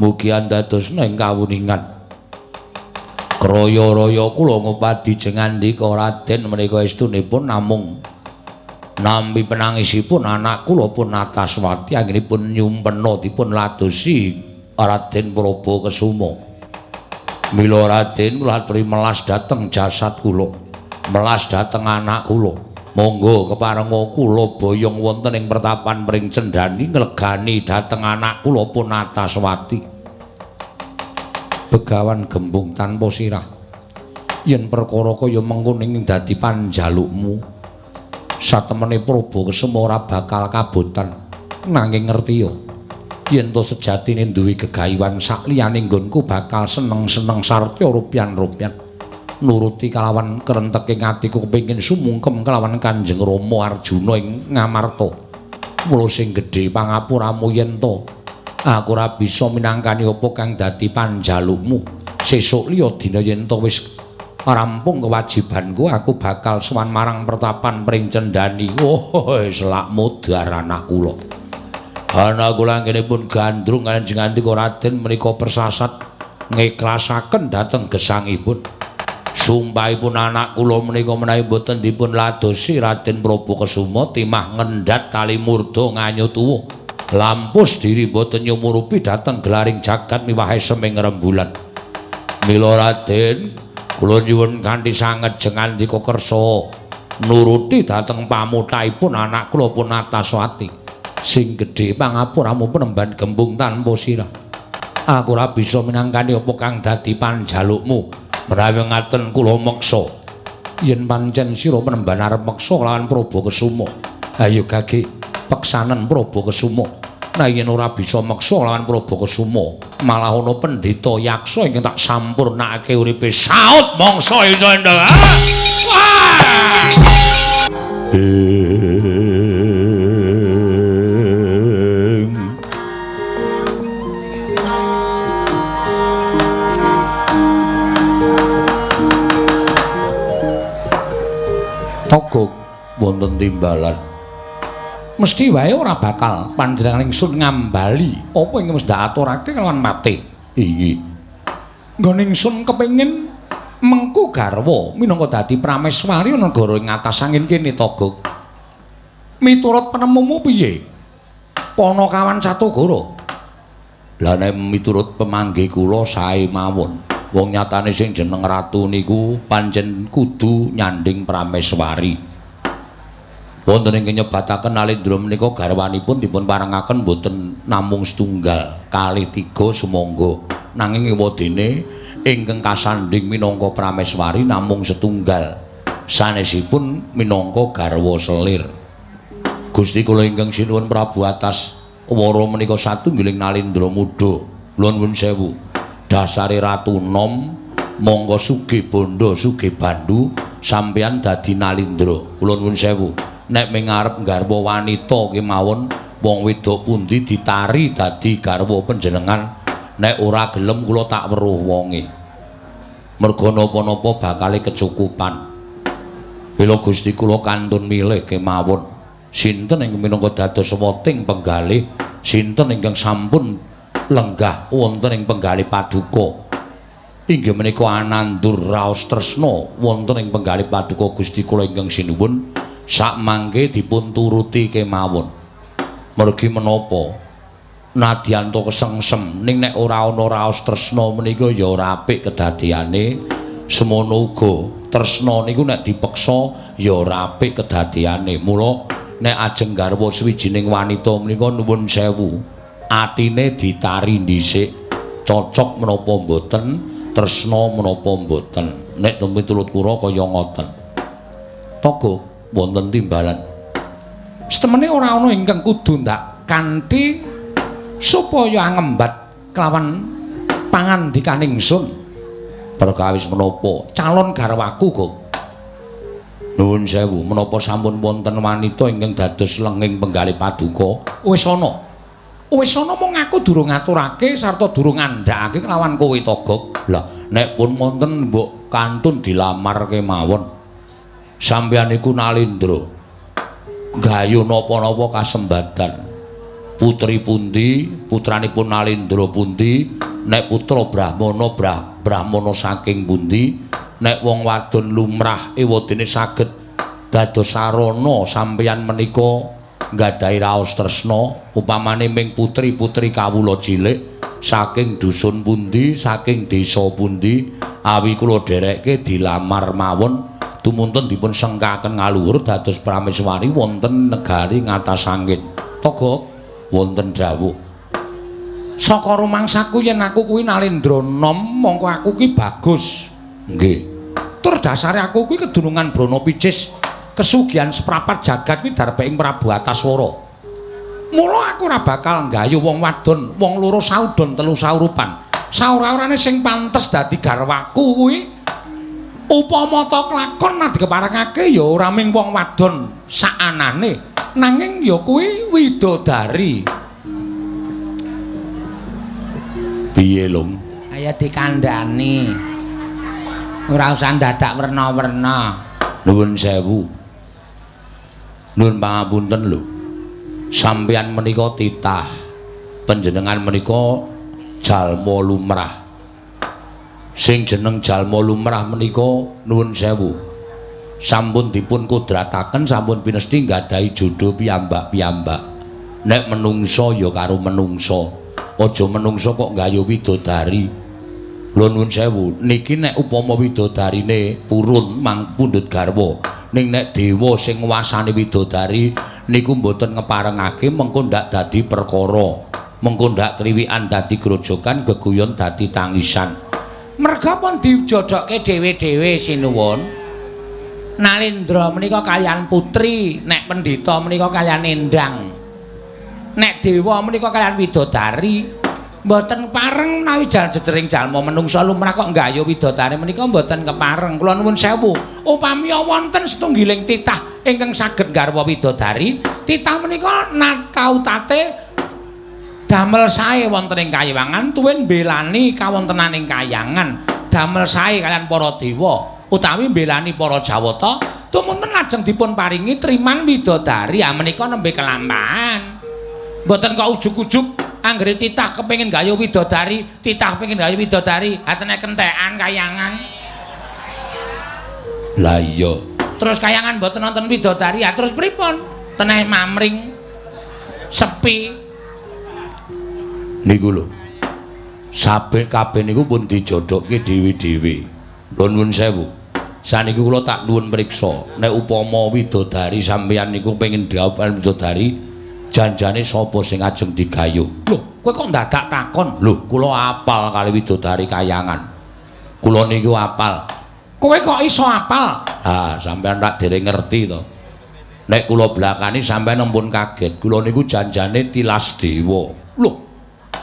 mugi andadosna ing kawuningan kraya-raya kula ngupadi jengandika Raden menika estunipun namung nampi penangisipun anak kula pun Nataswati anggenipun nyumpena dipun ladosi Raden Prabakasuma. Mila Raden kula aturi melas dhateng jasad kula, melas dhateng anak kula. Monggo keparenga kula boyong wonten ing pertapan Pring Cendani nglegani dhateng anak kula pun Nataswati. Begawan gembung tanpa sirah. Yen perkara kaya mengkono ing dadi panjalukmu, satemene Prabakasuma ora bakal kabotan. Nanging ngertiya, yen to sejatine duwe gegayuhan sakliyane nggonku bakal seneng-seneng sarta rupyan-rupyan. Nuruti kalawan kerenteking atiku kepengin sumungkem kelawan Kanjeng Rama Arjuna ing Ngamarta. Mula sing gedhe pangapuramu yen to aku ora bisa minangkani apa kang dadi panjalukmu. Sesuk liya dina yen to wis rampung kewajibanku aku bakal sowan marang pertapan Pring Cendani. Selakmu dar anak kula. Anak kula anggenipun gandrung Kanjeng Andika Raden menika persasat ngiklasaken dhateng gesangipun. Sumpahipun anak kula menika menawi boten dipun ladosi Raden Prabakasuma timah ngendhat tali murda nganyut tuwuh. Lampus diri boten nyumurupi dhateng gelaring jagat miwahe seming rembulan. Mila Raden kula nyuwun kanthi sanget jengandika kersa nuruti dhateng pamuthaipun anak kula pun Nataswati. Sing gedhe pangapuramu penemban gembung tanpa sirah. Aku ora bisa minangkani apa kang dadi panjalukmu. Menawi ngaten kula meksa yen pancen sira penemban arep meksa lawan Prabakasuma. Ayo gage peksanen Prabakasuma. Nah yen ora bisa meksa lawan Prabakasuma, malah ana pendhita yaksa ingkang tak sampurnakake uripe saut mangsa Icandra. Wah! Togok wonten timbalan. Mesti wae ora bakal panjenengan ingsun ngambali apa ingkang wis aturake kelawan mate. Inggih. Nggone ingsun kepengin mengku garwa minangka dadi prameswari negara ing atas angin kene Togok. Miturut penemumu piye? Panakawan Satagara. Lah nek miturut pemangge kula sae mawon. Wong nyatane sing jeneng ratu niku pancen kudu nyanding prameswari. Wonten ing nyebataken Nalendra menika garwanipun dipun parengaken boten namung setunggal, kalih tiga sumangga. Nanging ewadene ingkang kasanding minangka prameswari namung setunggal. Sanesipun minangka garwa selir. Gusti kula ingkang sinuwun Prabu atas wara menika satunggiling Nalendra muda. Nuwun sewu. Dasare Ratu Nom monggo sugih bondo sugih bandu sampeyan dadi Nalendra. Kula nuwun sewu. Nek mengarep garwa wanita kemawon wong wedok pundi ditari dadi garwa panjenengan. Nek ora gelem kula tak weruh wonge. Merga napa-napa bakale kecukupan. Bila Gusti kula kantun milih kemawon sinten ingkang minangka dados weting penggalih, sinten ingkang sampun lenggah wonten ing penggalih paduka. Inggih menika Anandur raos tresna wonten ing penggalih paduka Gusti kula ingkang sinuwun sak mangke dipun turuti kemawon. Mergi menapa nadyan to kesengsem ning nek ora ana raos tresna menika ya ora apik kedadeane. Semono uga tresna niku nek dipeksa ya ora apik kedadeane. Mula nek ajeng garwa sawijining wanita menika nuwun sewu atine ditari dhisik cocok menapa mboten, tresna menapa mboten. Nek miturut kula kaya ngoten. Togok wonten timbalan. Setemene ora ana ingkang kudu ndak kanthi supaya ngembat kelawan pangandikaning ingsun. Perkawis menapa calon garwaku, Gog? Nuwun sewu, menapa sampun wonten wanita ingkang dados lenging penggalih paduka? Wis ana. Wis ana mung aku durung ngaturake sarta durung ngandhakake kelawan kowe Togok. Lah, nek pun wonten mbok kantun dilamar kemawon. Sampeyan iku Nalendra. Gayu napa-napa kasembadan. putri pundi, putranipun Nalendra pundi, nek putra Brahmana saking pundi, nek wong wadon lumrah ewadene saged dados sarana sampeyan menika nggadahi raos tresna upamane ming putri-putri kawula cilik saking dusun pundi, saking desa pundi, awi kula dherekke dilamar mawon tumuntun dipun sengkaken ngaluhur dados prameswari wonten negari ngatas angin. Toga wonten dawuh. Saka rumangsaku yen aku kuwi Nalendra nom, mongko aku ki bagus. Nggih. Tur dasare aku kuwi kedunungan Brana Picis, kesugihan seprapat jagat kuwi dareping Prabu Ataswara. Mula aku ora bakal nggayuh wong wadon, wong loro saudon telu saurupan. Saura-urane sing pantes dadi garwaku kuwi upama ta klakon dikeparengake ya ora ming wong wadon saanane, nanging ya kuwi widodari. Piye, Lung? Ayo dikandhani. Ora usah dadak werna-werna. Nuwun sewu. Nuwun pangapunten lho. Sampeyan menika titah. Panjenengan menika jalma lumrah. Sing jeneng jalma lumrah menika nuwun sewu. Sampun dipun kudrataken, sampun pinesti nggadahi jodho piyambak-piyambak. Nek menungso ya karo menungso. Aja menungso kok nggayuh widodari. Lho nuwun sewu, niki nek upama widodarine purun mang pundhut garwa, ning nek dewa sing nguwasani widodari niku mboten ngeparengake mengko ndak dadi perkara. Mengko ndak kriwikan dadi grojokan, geguyon dadi tangisan. Merga pun dijodokke dhewe-dhewe sinuwun. Nalendra menika kaliyan putri, nek pendhita menika kaliyan Endang. Nek dewa menika kaliyan widodari, mboten pareng menawi jejering jalma menungsa lumrah kok nggayuh widodari menika mboten kepareng. Kula nuwun sewu, upami wonten setunggiling titah ingkang saged garwa widodari, titah menika natautate damel sae wonten ing kayiwangan, tuwin mbelani kawontenaning kayangan, damel sae kaliyan para dewa utawi mbelani para Jawata, tumunten lajeng dipun paringi triman widodari. Menika nembe kelampahan. Mboten kok ujug-ujug anggere titah kepengin gayuh widodari, titah kepengin gayuh widodari, atene kentekan kayangan. Lah iya. Terus kayangan mboten wonten widodari, ya terus pripun? Teneh mamring sepi. Niku lho. Sabeh kabeh niku pun dijodhokke dhewe-dhewe. Nuwun sewu. Saniki kula tak nuwun priksa, nek upama widodari sampeyan niku pengin gayuh widodari, janjane sapa sing ajeng digayuh? Lho, kowe kok ndadak takon? Lho, kula apal kali widodari kayangan. Kula niku apal. Kowe kok iso apal? Ha, sampeyan tak dereng ngerti to. Nek kula blakani sampeyan ampun kaget. Kula niku janjane tilas dewa. Lho,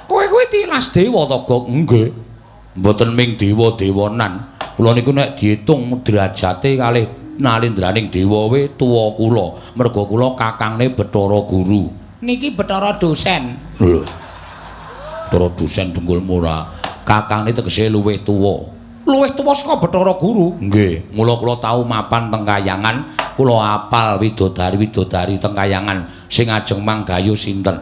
kowe kuwi tilas dewa to, Gok? Nggih. Mboten ming dewa-dewanan. Kula niku nek diitung derajate kalih Nalendraning dewa we tuwa kula. Merga kula kakangne Bathara Guru. Niki Bathara dosen. Lho. Bathara dosen dengkul murah. Kakangne tegese luwih tuwa. Luwih tuwa saka Bathara Guru? Nggih. Mula kula tau mapan teng kayangan, kula apal widodari-widodari teng kayangan sing ajeng manggayuh sinten.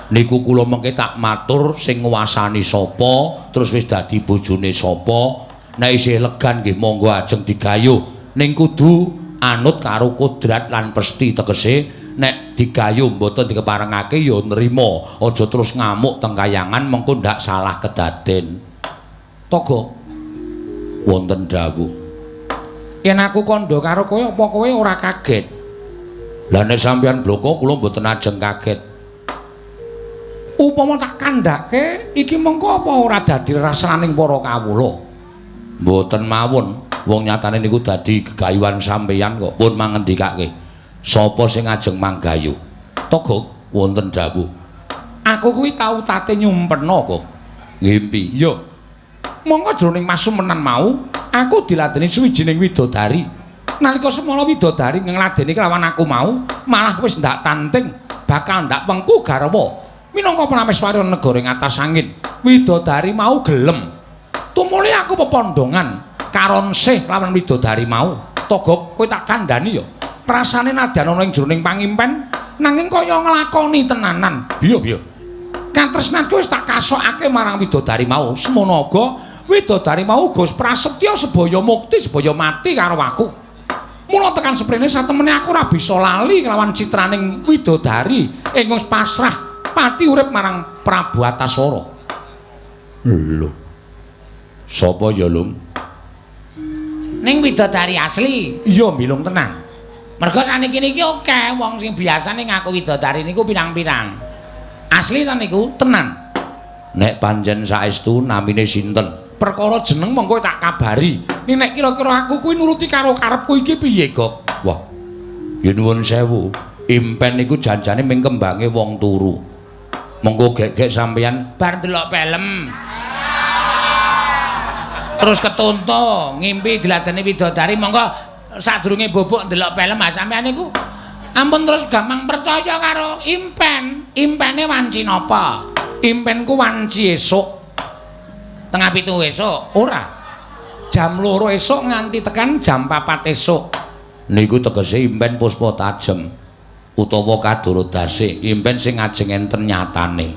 Niku kula mengke tak matur sing nguwasani sapa, terus wis dadi bojone sapa. Nek isih legan nggih monggo ajeng digayuh. Ning kudu anut karo kodrat lan pesti, tegese nek digayuh mboten dikeparengake ya nrimo, aja terus ngamuk teng kayangan mengko ndak salah kedaden. Toga wonten dawuh. Yen aku kandha karo kowe apa kowe ora kaget? Lah nek sampeyan bloko kula mboten ajeng kaget. Upama tak kandhake iki mengko apa ora dadi rasaning para kawula? Mboten mawon. Wong nyatane niku dadi gegayuhan sampeyan kok pun mangendikake. Sapa sing ajeng manggayuh? Toga wonten dawuh. Aku kuwi tau tate nyumpena kok. Ngimpi. Iya. Monggo jroning masumenan mau, aku diladeni suwijining widodari. Nalika semana widodari ngladeni kelawan aku mau, malah wis ndak tanting, bakal ndak wengku garwa. Minangka prameswari negara ing atas angin, widodari mau gelem. Tumuli aku pepondongan karon sih lawan widodari mau. Toga kowe tak kandhani ya. Rasane nadyan ana ing jroning pangimpen nanging kaya nglakoni tenanan. Biya. Katresnanku wis tak kasokake marang widodari mau. Semono uga widodari mau uga prasetya sebaya mukti sebaya mati karo aku. Mula tekan seprene satemene aku ora bisa lali kelawan citraning widodari ing wis pasrah pati urip marang Prabu Antasara. Lho. Sapa ya, Lung? Ning widodari asli. Iya, milung tenan. Mergo saniki niki akeh wong sing biasane ngaku widodari niku pirang-pirang. Asli ta niku? Tenan. Nek pancen saestu namine sinten? Perkara jeneng mongko tak kabari. Nek kira-kira aku kuwi nuruti karo karepku iki piye, Gok? Wah. Ya nuwun sewu. Impen niku janjane ming kembange wong turu. Monggo gek-gek sampeyan bar delok film. Terus ketuntu ngimpi diladeni widodari monggo sadurunge bobok ndelok film sampeyan niku ampun terus gampang percaya karo impen. Impene wanci napa? Impenku wanci esuk. Tengah 7 esuk. Ora. Jam 2 esuk nganti tekan jam 4 esuk. Niku tegese impen puspa tajem utawa kadorodase. Impen sing ajeng enten nyatane.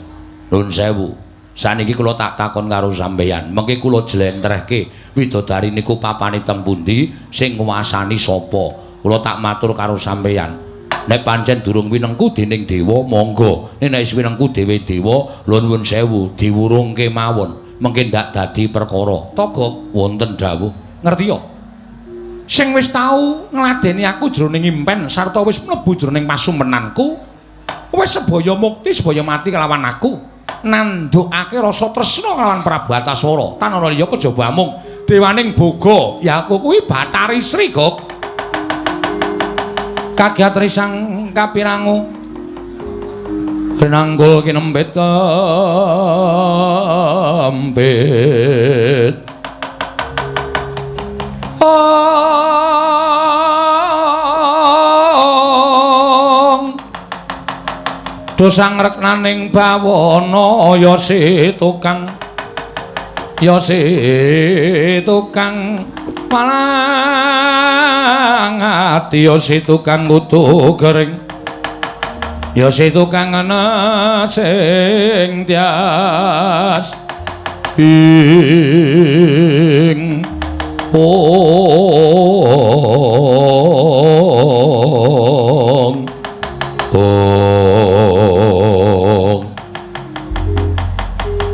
Nuwun sewu. Saniki kula tak takon karo sampeyan, mengke kula jlentrehke widodari niku papane teng pundi, sing nguwasani sapa? Kula tak matur karo sampeyan. Nek pancen durung winengku dening dewa, monggo. Nek wis winengku dhewe dewa, nuwun sewu diwurungke mawon. Mengke ndak dadi perkara. Togok wonten dawuh. Ngerti ya? Sing wis tau ngladeni aku jroning impen sarta wis mlebu jroning pasumpenanku, wis sebaya mukti sebaya mati kelawan aku. Nandukake rasa tresna kelawan Prabu Antasara. Tan ora liya kejaba mung dewaning boga, ya aku kuwi Bathari Sri, Gok. Kagiat risang kapirangu renanggul kinembet kembet. Dosang reknaning bawana ya si tukang palang ati ya si tukang kudu kering ya si tukang ana sing tias ing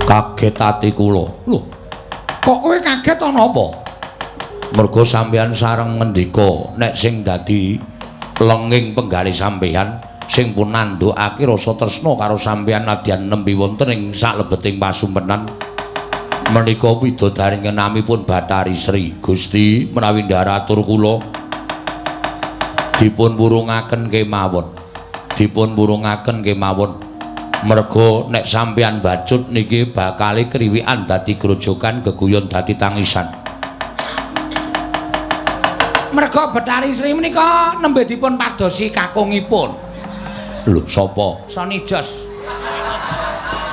kaget ati kula. Lho, kok kowe kaget ana apa? Mergo sampeyan sareng ngendika nek sing dadi lenging penggalih sampeyan sing pun nandukake rasa tresna karo sampeyan nadyan nembe wonten ing saklebeting pasumpenan menika widodari ngenamipun Bathari Sri. Gusti menawi ndaratur kula dipun wurungaken kemawon. Merga nek sampeyan bacut niki bakale kriwikan dadi grojokan geguyon dadi tangisan. Merga Bathari Sri menika nembe dipun padosi kakungipun. Lho, sapa? Sony Jos.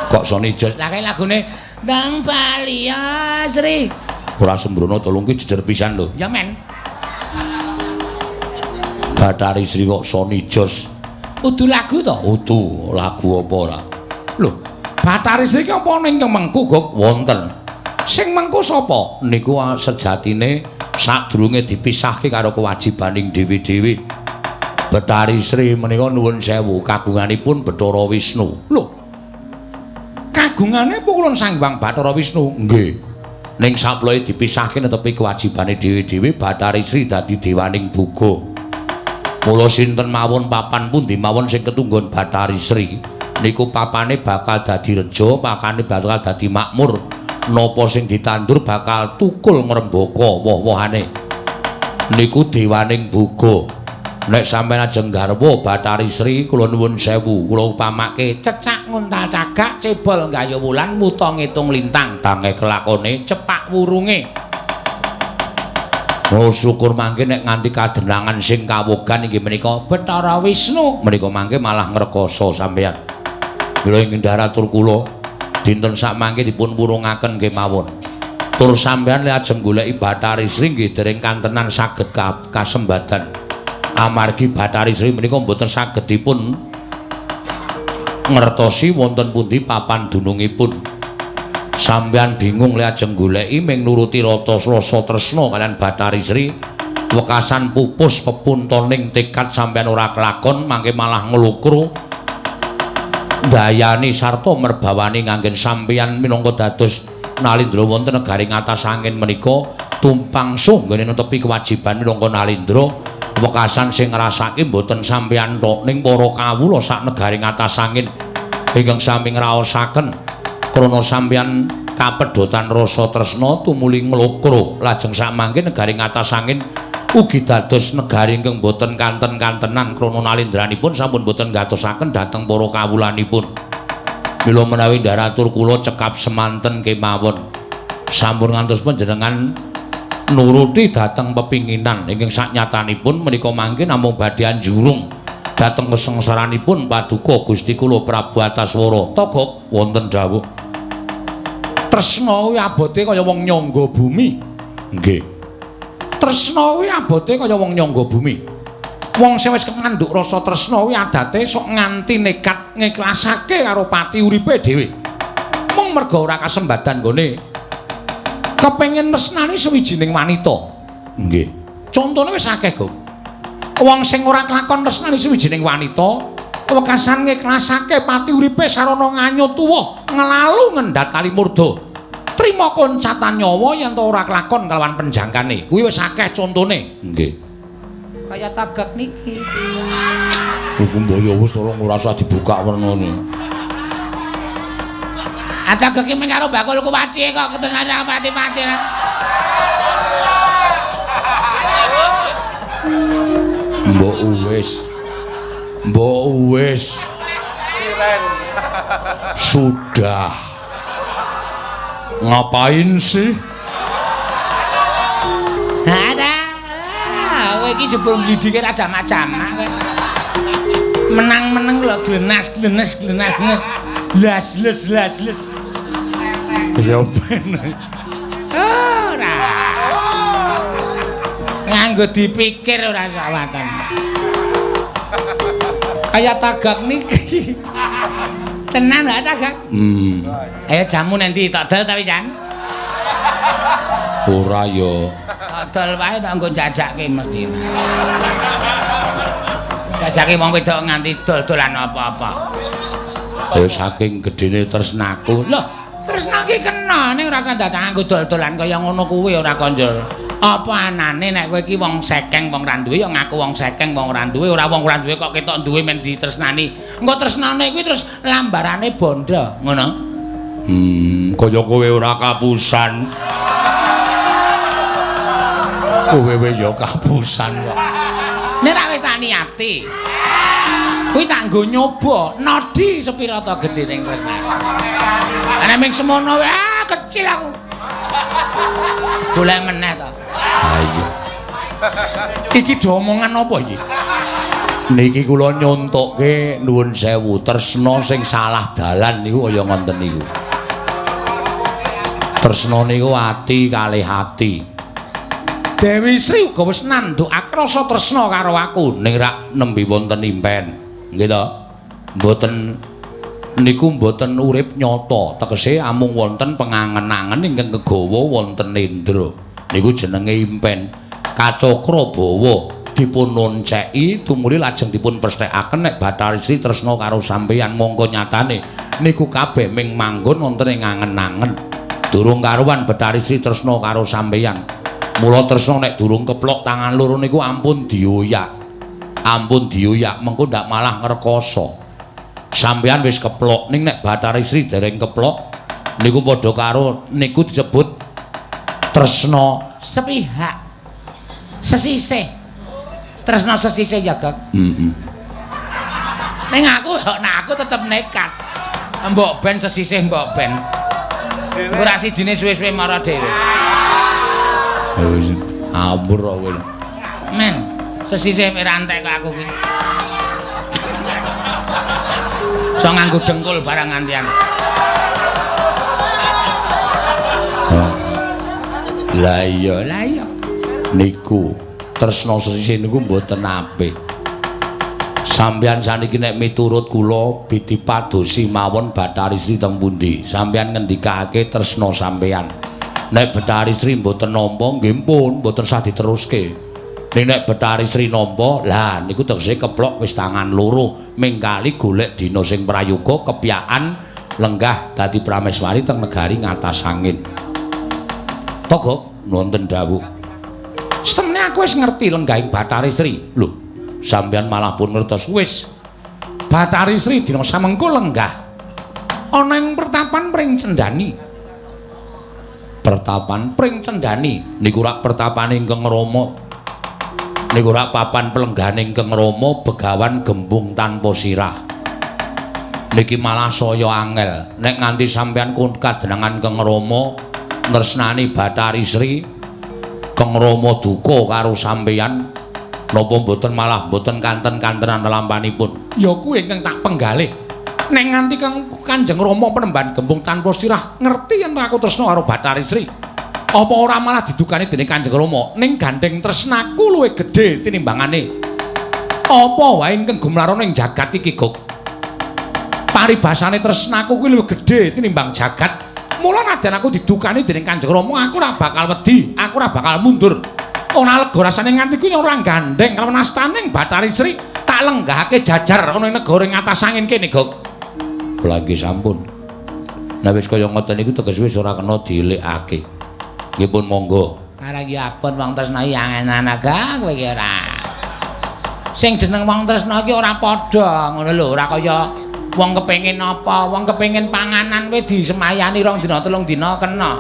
Kok Sony Jos? Lah kae lagune Ndang Bali ya Sri. Ora sembrono tolong ki jejer pisan lho. Ya men. Bathari Sri kok Sony Jos. Udu lagu to? Udu lagu apa ora? Lho, Bathari Sri ki apa ning mengku, Gok? Wonten. Sing mengku sapa? Niku sejatine sadurunge dipisahke karo kewajibaning dhewe-dhewe. Bathari Sri menika nuwun sewu kagunganipun Bathara Wisnu. Lho. Kagungane pukulun Sang Hyang Bathara Wisnu. Nggih. Ning saploe dipisahke netepi kewajibane dhewe-dhewe Bathari Sri dadi dewaning boga. Mula sinten mawon papan pundi mawon sing ketunggon Bathari Sri niku papane bakal dadi reja, pakane bakal dadi makmur. Napa sing ditandur bakal tukul ngrembaka woh-wohane. Niku dewaning boga. Nek sampeyan ajeng garwa Bathari Sri kula nuwun sewu, kula upamake cecak nguntal cagak, cebol gayuh wulan, muta ngitung lintang, dange kelakone cepak wurunge. Oh syukur mangke nek nganti kadenangan sing kawogan inggih menika Bathara Wisnu menika mangke malah ngrekoso sampeyan. Mila ing ndaratur kula dinten sak mangke dipun wurungaken nggih mawon. Tur sampeyan lek ajeng goleki Bathari Sri nggih dereng kantenan saged kasembadan. Amargi Bathari Sri menika mboten saged dipun ngertosi wonten pundi papan dunungipun. Sampeyan bingung li ajeng goleki ming nuruti rasa tresna kaliyan Bathari Sri. Wekasan pupus pepuntoning tekad sampeyan ora kelakon mangke malah nglukru dayani sarta merbawani nganggen sampeyan minangka dados Nalindra wonten negari ngatas angin menika tumpang suh nggone netepi kewajiban minangka Nalindra. Wekasan sing ngrasake mboten sampeyan tok ning para kawula sak negari ngatas angin ingkang sami ngraosaken krana sampeyan kapedotan rasa tresna tumuli nglukru lajeng samangke negari ngatas angin ugi dados negari ingkang boten kanten-kantenan krana nalindranipun sampun boten gatosaken dhateng para kawulanipun. Mila menawi ndaratur kula cekap semanten kemawon sampun ngantos panjenengan nuruti dhateng pepinginan ingkang saknyatanipun menika mangke namung badhe anjurung dhateng kesengsaranipun paduka Gusti kula Prabu Antaswara. Togok wonten dawuh tresna kuwi abote kaya wong nyangga bumi. Nggih. Tresna kuwi abote kaya wong nyangga bumi. Wong sing wis ngandhuk rasa tresna kuwi adate sok nganti nekat ngiklasake karo pati uripe dhewe. Mung merga ora kasembadan nggone kepengin tresnani sawijining wanita. Nggih. Contone wis akeh, Gong. Wong sing ora kelakon tresnani sawijining wanita wekasan ngiklasake pati uripe sarana nganyut tuwa nglalu ngendhat kalimurda. Trima koncatan nyawa yen ora kelakon kalawan penjangkane. Kuwi wis akeh contone. Nggih. Kaya tagak niki. Hukum boyo wis tolong ora usah dibuka wernane. Tagak iki mung karo bakul kuwaci kok ketenan pati-pati. Mbok wis. Mbok wis. Siren. Sudah. Ngapain sih? Ada. Kowe iki jebul mlidike raja macam-macam kowe. Menang-meneng lho glenas-glenes. Las. Ya ben. Ora. Nganggo dipikir ora sawatan. Kaya tagak niki. Tenan gak tagak? Ayo jamu nanti tak dol tapi Jan. Ora ya. Tak dol wae tak nggo jajakke mesti. Jajake wong wedok nganti dol-dolan apa-apa. Ya saking gedene tresnaku. Lho, tresna ki kena ning ora usah dadak nganggo dol-dolan kaya ngono kuwi ora konjol. Apa anane nek kowe iki wong sekeng wong ra duwe ya ngaku wong sekeng wong ra duwe ora wong ora duwe kok ketok duwe men ditresnani. Engko tresnane kuwi terus lambarane bondo, ngono. Kaya kowe ora kapusan. Kowe ya kapusan kok. Nek ra wis tak niati. Kuwi tak nggo nyoba nodi sepira ta gedhening tresnane. Ana ming semono wae kecil aku. Golek meneh to. Ha iya. Iki do omongan apa iki? Niki kula nyontokke nuwun sewu tresna sing salah dalan niku kaya ngoten niku. Tresna niku ati kalih ati. Dewi Sri uga wis nandhukake rasa tresna karo aku ning rak nembe wonten impen. Nggih to? Mboten niku mboten urip nyata, tegese amung wonten pengangen-angen ingkang kegawa wonten nendra. Niku jenenge impen. Kacakra bawa dipun nonceki tumuli lajeng dipun prestekaken nek Bathari Sri tresna karo sampeyan mongko nyatane niku kabeh ming manggon wonten ing angen-angen. Durung karuan Bathari Sri tresna karo sampeyan. Mula tresna nek durung keplok tangan loro niku ampun dioyak. Ampun dioyak mengko ndak malah ngrekoso. Sampeyan wis keplok ning nek Bathari Sri dereng keplok niku padha karo niku disebut tresna sepihak. Sesisih. Tresna sesisih ya, Gak? Ning aku tetep nekat. Mbok ben sesisih mbok ben. Ora sijine suwe-suwe mara dhewe. Wis abur kowe. Men, sesisih mirantek kok aku kuwi. So nganggo dengkul barang ngantian. Lah iya. Niku tresna sesisih niku mboten apik. Sampeyan saniki nek miturut kula dipadosi mawon Bathari Sri teng pundi? Sampeyan ngendikake tresna sampeyan. Nek Bathari Sri mboten nampa nggih pun mboten sah diteruske. Ning nek Bathari Sri nampa, lah niku tegese keplok wis tangan loro mingkali golek dina sing prayoga kepyakan lenggah dadi prameswari teng negari ngatas angin. Togok wonten dawuh. Setemene aku wis ngerti lenggahing Bathari Sri. Lho, sampeyan malah pun ngertos wis. Bathari Sri dina samengko lenggah ana ing pertapan Pring Cendani. Pertapan Pring Cendani niku rak pertapane Ingkang Rama. Niku rak papan pelenggahane Ingkang Rama Begawan Gembung tanpa sirah. Niki malah saya angel nek nganti sampeyan kadenangan Kang Rama tresnani Bathari Sri Kang Rama duka karo sampeyan napa mboten malah mboten kanten-kantenan lampahipun. Ya kuwi ingkang tak penggalih. Nek nganti Kanjeng Rama Penemban Gembung tanpa sirah ngerti yen aku tresna karo Bathari Sri. Apa ora malah didukani dening Kanjeng Rama ning gandeng tresnaku luwih gedhe tinimbangane. Apa wae ingkang gumlarana ing jagat iki, Guk. Paribasane tresnaku kuwi luwih gedhe tinimbang jagat. Mula nadyan aku didukani dening Kanjeng Rama, aku ora bakal wedi, aku ora bakal mundur. Ora lega rasane nganti kuwi ora gandeng karo nastaning Bathari Sri tak lenggahake jajar ana ing negara ing atas angin kene, Guk. Kula nggih sampun. Nah wis kaya ngoten niku teges wis ora kena dilekake. Nggih pun monggo. Karangipun wong tresna iki angen aga kowe iki ora. Sing jeneng wong tresna iki ora padha, ngono lho, ora kaya wong kepengin apa, wong kepengin panganan kowe disemayani 2 dina 3 dina kena.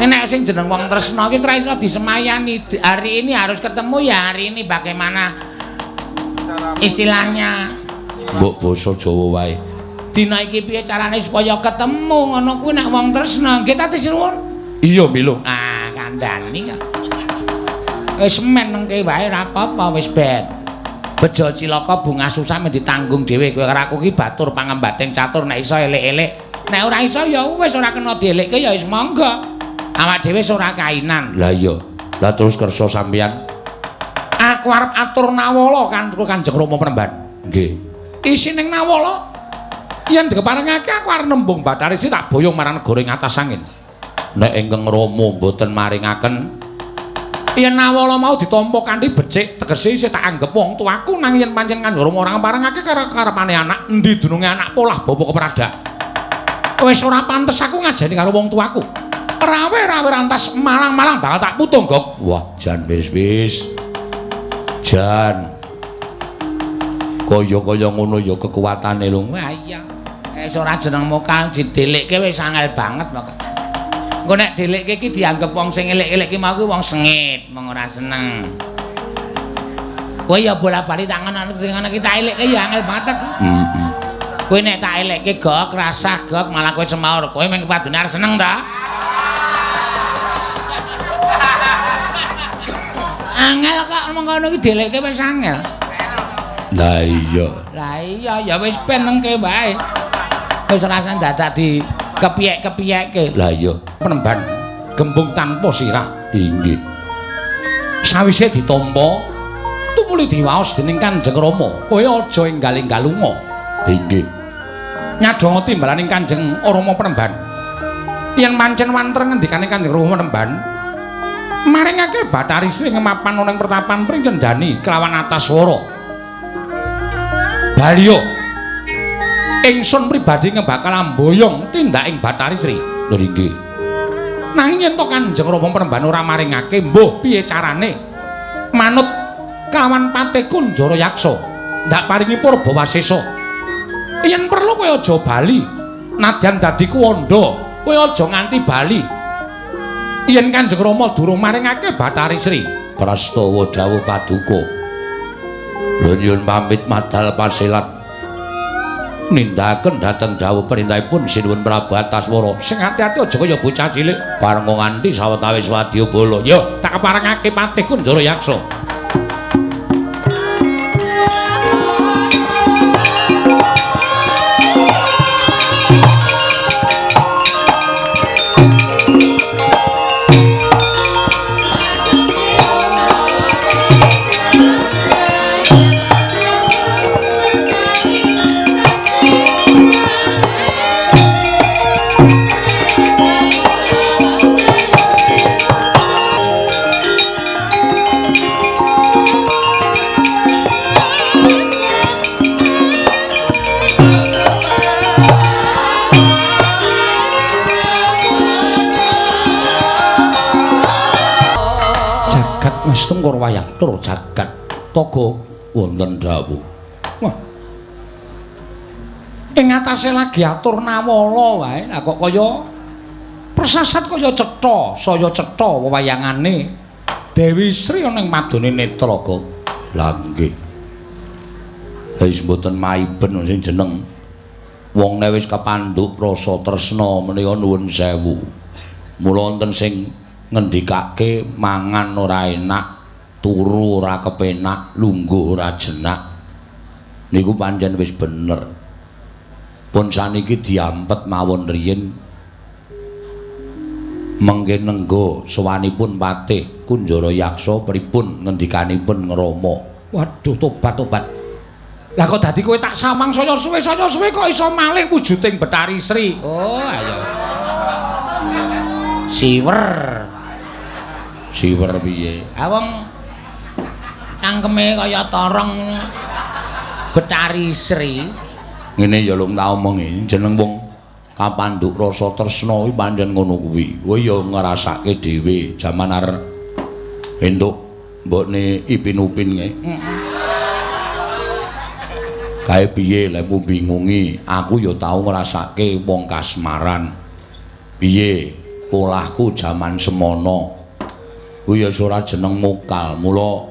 Nek sing jeneng wong tresna iki ora iso disemayani. Hari ini harus ketemu ya hari ini bagaimana istilahnya? Mbok basa Jawa wae. Dina iki piye carane supaya ketemu ngono kuwi nek wong tresna. Nggih ta Tisnuwun? Iya, Milo. Ah, kandhani kok. Wis men nengke wae ora apa-apa wis ben. Bejo cilaka bunga susah men ditanggung dhewe kowe karo aku ki batur pangembating catur nek iso elek-elek. Nek ora iso ya wis ora kena dielekke ya wis monggo. Awak dhewe ora kainan. Lah iya. Lah terus kersa sampeyan. Aku arep atur nawala kan Kanjeng Rama Penemban. Nggih. Isi ning nawala yen dikeparengake aku arep nembung Bathari Sri tak boyong marang negara ing atas angin. Nek Ingkang Rama mboten maringaken yen nawala mau ditampa kanthi becik tegese isih tak anggap wong tuaku nang yen pancen Kanjeng Rama ora parengake karepane anak endi dununge anak polah bapa kepradak. Wis ora pantes aku ngajeni karo wong tuaku. Rawe-rawe rantas malang-malang bakal tak putung, Gok. Wah, jan wis. Jan. Kaya-kaya ngono ya kekuatane lho. Wah iya. Wis ora jeneng mokal didelekke wis angel banget kok. Engko nek delekke iki dianggep wong sing elek-elek ki mau kuwi wong sengit, wong ora seneng. Kowe ya bola-bali tangan sing ana kita elekke ya angel banget. Heeh. Kowe nek tak elekke Gok, rasah Gok, malah kowe semaur. Kowe mung kepadune arep seneng ta? Angel kok mengkono iki delekke wis angel. Lah iya. Lah iya ya wis ben nengke wae. Wis rasane dadak di kepiyek-kepiyekke. Lah iya. Penemban Gembung tanpa sirah. Inggih. Sawise ditampa tumuli diwaos dening Kanjeng Rama, kowe aja enggal-enggal lunga. Inggih. Nyadonga timbalaning Kanjeng Rama Penemban. Yen pancen wanter ngendikane Kanjeng Rama Penemban, maringake Bathari Sri ngemapan ana ing pertapan Pring Cendani kelawan Ataswara. Baliya ingsun pribadi ngebakal amboyong tindaking Bathari Sri. Lho nggih. Nanging yen to Kanjeng Rama Penemban ora maringake, mbuh piye carane? Manut kelawan Patekun Jara Yaksa, ndak paringi Purbawasesa. Yen perlu kowe aja bali. Nadyan dadi kuwanda, kowe aja nganti bali. Yen Kanjeng Rama durung maringake Bathari Sri, prastawa dawuh paduka. Lha nyuwun pamit madal pasilat. Nindakaken dhateng dawuh perintahipun Sinuwun Prabu Ataswara. Sing ati-ati aja kaya bocah cilik bareng nganti sawetawis wadyabala. Ya, tak keparengake Patekun Jara Yaksa. diatur jagat Togok wonten dawuh. Wah. Ing atase lagi atur nawala wae. Lah kok kaya persasat kaya cetha, saya cetha wewayangane Dewi Sri ana ing madone netra kok. Lah nggih. Lah wis mboten maiben sing jeneng wong nek wis kapandhuk rasa tresna menika nuwun sewu. Mula wonten sing ngendikake mangan ora enak, turu ora kepenak, lungguh ora jenak. Niku pancen wis bener. Pun saniki diampet mawon riyin mengke nenggo sowanipun patih Kunjara Yaksa pripun ngendikanipun Rama. Waduh tobat. Lah kok dadi kowe tak samang saya suwe kok iso malih wujuding Betari Sri. Oh ayo. Siwer piye? Ha wong cangkeme kaya torong Betari Sri. Ngene ya lung tak omongi jeneng wong kapandhuk rasa tresna kuwi pancen ngono kuwi. Kowe ya ngrasake dhewe jaman arep entuk mbokne Ipin Upin kae. Kae piye lek mu bingungi, aku ya tau ngrasake wong kasmaran. Piye polahku jaman semono. Kuwi ya ora jeneng mokal, mula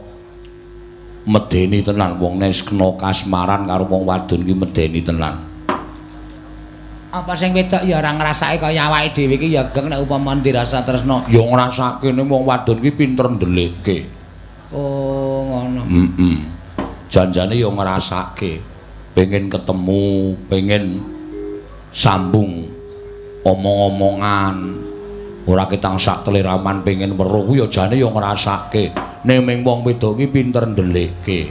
medeni tenan wong nek kena kasmaran karo wong wadon ki medeni tenan. Apa sing wedok ya ora ngrasake kaya awake dhewe iki ya geng nek upama dirasa tresna ya ngrasake nek wong wadon ki pinter ndelikke. Oh ngono. Janjane ya ngrasake pengen ketemu, pengen sambung omong-omongan. Ora ketang sak teliraman pengen weruh ya jane ya ngrasake nek ming wong wedok ki pinter ndelikke.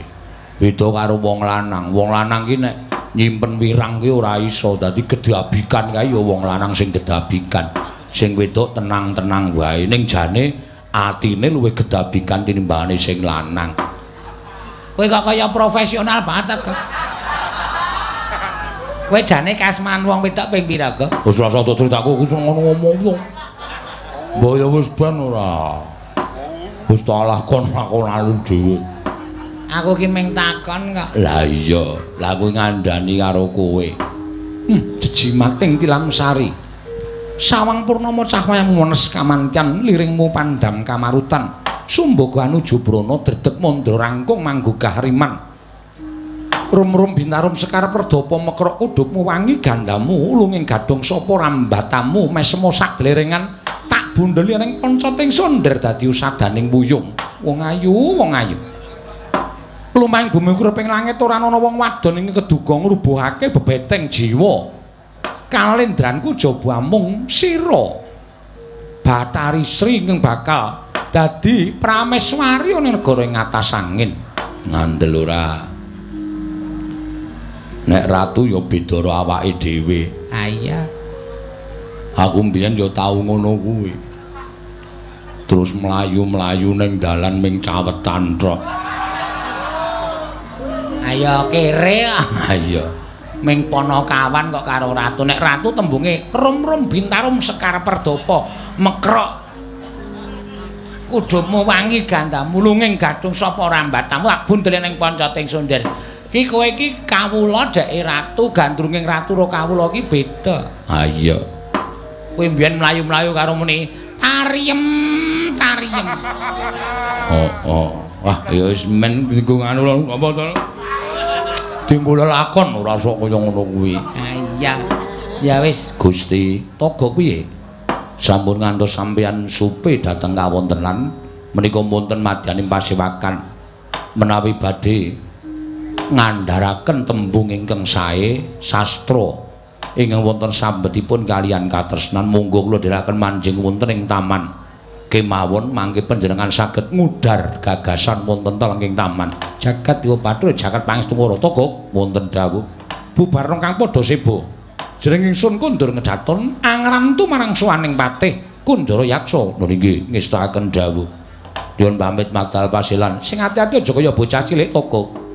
Beda karo wong lanang. Wong lanang ki nek nyimpen wirang ki ora iso. Dadi gedabikan kae ya wong lanang sing gedabikan. Sing wedok tenang-tenang wae. Ning jane atine luwih gedabikan tinimbangane sing lanang. Kowe kok kaya profesional banget kok. Kowe jane kasmaran wong wedok ping pira kok? Wis ora usah critaku wis ngono ngomong. Mbok ya wis ben ora. Wis tak lakon-lakon alu dhewe. Aku ki mung takon kok. Lah iya, lah kuwi ngandani karo kowe. Jejimating tilam sari. Sawang purnama cahwayang wenes kamantyan liringmu pandam kamarutan. Sumbaga anuju brana dredeg mandra rangkung manggugah riman. Rum-rum binarum sekar perdapa mekrok udupmu wangi gandamu ulunging gadung sapa rambatamu mesemo sak dlerengan tak bundeli ning poncoting sonder dadi usadaning wuyung. Wong ayu. Lumahing bumi kureping langit ora ana wong wadon ing keduga ngrubuhake bebeteng jiwa. Kalendranku jaba amung sira. Batari Sri ing bakal dadi prameswari ning negara ing atas angin. Ngandel ora. Nek ratu ya beda karo awake dhewe. Ha iya. Aku mbiyen ya tau ngono kuwi. Terus mlayu-mlayu ning dalan ming cawetan tok. Ayo kere. Ayo. Ming Panakawan kok karo ratu. Nek ratu tembunge rum-rum bintarum sekar perdapa mekrok udupmu wangi gandamu lunging gadung sapa rambatamu tak bundel ning poncoting sonder. Ki kowe iki kawula deke ratu, gandrunging ratu karo kawula ki beda. Ha iya. Kowe mbiyen mlayu-mlayu karo muni tariem. Oh. Wah, ya wis men niku anu apa to? Dinggo lakon ora sok kaya ngono kuwi. Ha iya. Ya wis, Gusti. Toga piye? Sampun ngantos sampeyan supe dhateng kawontenan menika wonten madyaning pasewakan menawi badhe ngandharaken tembung ingkang sae sastra ingkang wonten sambetipun kaliyan katresnan monggo kula dherekaken manjing wonten ing taman kemawon mangke panjenengan saged ngudar gagasan wonten telenging taman jagat dewa bathara jagat pangestu Togok wonten dawuh bubar kang padha sebo jeneng ingsun kundur ngedaton angrantu marang suwaning patih Kunjara Yaksa lho nggih ngestakaken dawuh nyuwun pamit matal pasilan sing ati-ati aja kaya bocah cilik Togok.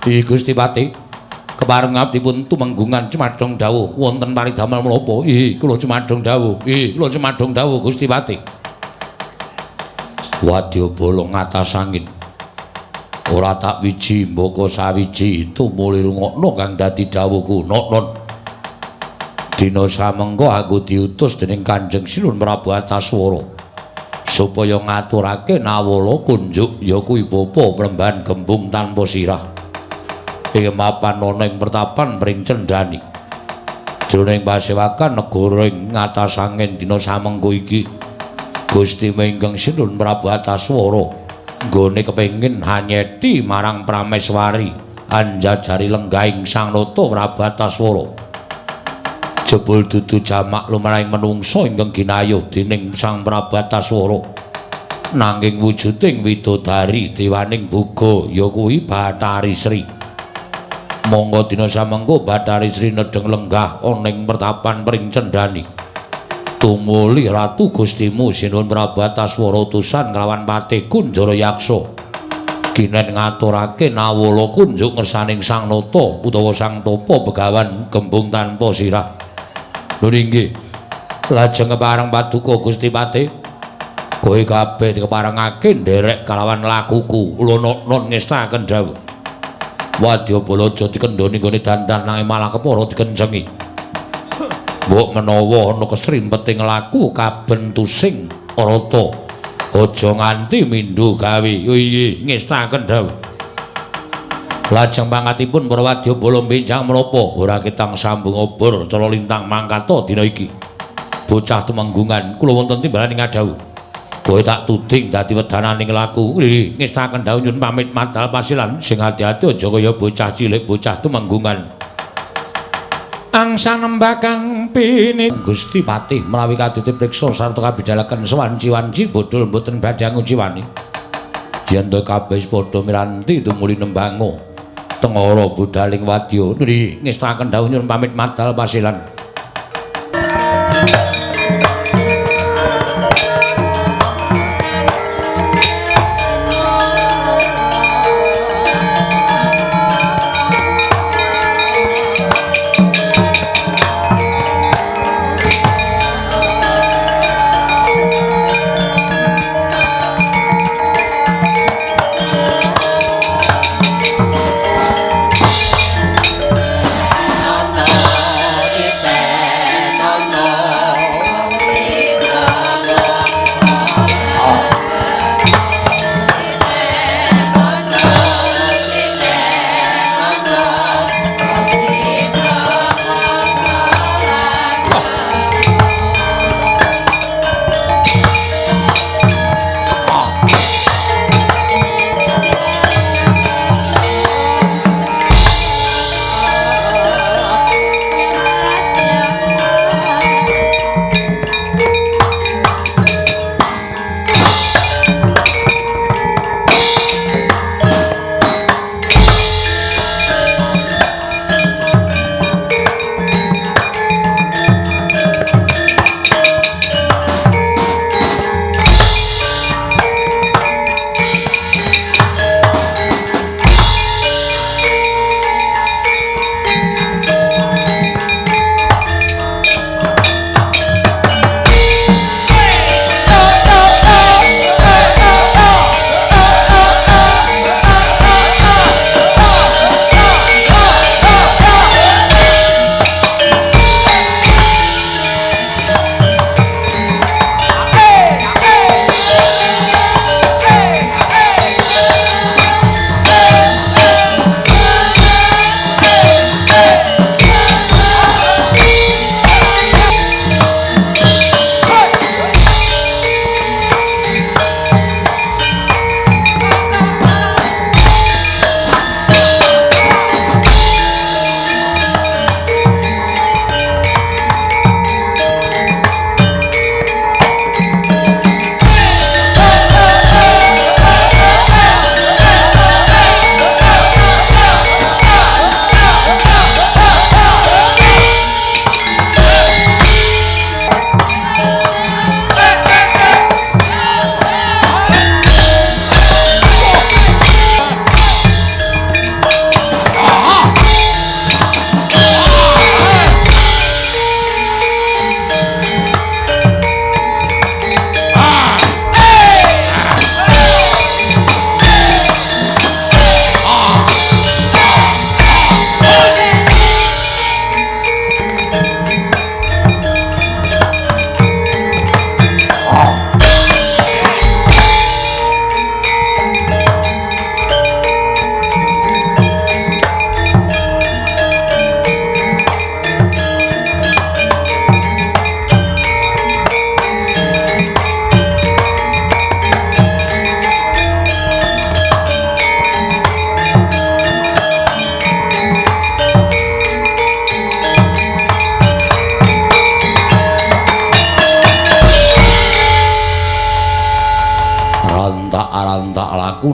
I Gusti Pati kepareng ngabdipun tumenggungan Cemadong dawuh wonten paridamel menapa? Ih, kula Cemadong dawuh. Ih, kula Cemadong dawuh Gusti Pati. Wadyabala ngatas angin. Ora tak wiji mbaka sawiji tumuli rungokno kang dadi dawuhku. Non. Dina samengko aku diutus dening Kanjeng Sinun Prabu Antaswara supaya ngaturake nawala kunjuk ya kuwi bapa Plemban Gembung tanpa sirah. Ing mapan ana ing pertapan Pring Cendani. Jroning pasewakan negara ing ngatas angin dina samengko iki Gusti Menggeng Sinun Prabu Antaswara nggone kepengin hanyeti marang Prameswari anjajari lenggahing Sang Nata Prabu Antaswara. Jebul dudu jamak lumrahing menungsa ingkang ginayuh dening Sang Prabu Antaswara. Nanging wujuding widodari dewaning buga ya kuwi Bathari Sri. Monggo dina samengko Bathari Sri nedheng lenggah ana ing pertapan Pring Cendani. Tumuli Ratu Gustimu Sinun Prabu Antaswara utusan kelawan Patih Kunjara Yaksa. Kinen ngaturake nawala kunjuk ngersaning Sang Nata utawa Sang Tapa Begawan Gembung tanpa sirah. Lho inggih. Lajeng kepareng paduka Gusti Patih. Kowe kabeh dikeparengake nderek kalawan lakuku. Kula non ngestaken dawuh. Wadyabala aja dikendhoni nggone dandan nanging malah kepara dikencengi. Mbok menawa ana kesrimpeting laku kabentusing rata. Aja nganti mindhu gawe. Iya, ngestaken dawuh. Lajeng pangkatipun para wadyabala benjang menapa ora kitang sambung obor cara lintang mangkata dina iki. Bocah tumenggungan kula wonten timbalan ing adhawuh. Kowe tak tuding dadi wedananing laku. Ngestaken dawuh nyun pamit madal pasilan sing ati-ati aja kaya bocah cilik bocah tumenggungan. Angsa nembah kang pini Gusti Patih menawi kadite priksa sarta kabidalaken sawanci-wanci bodhol mboten badhe nguciwani. Yen to kabeh padha miranti tumuli nembango tengara budhaling wadya. Nggih, ngestaken dawuh nyuwun pamit madal pasilan.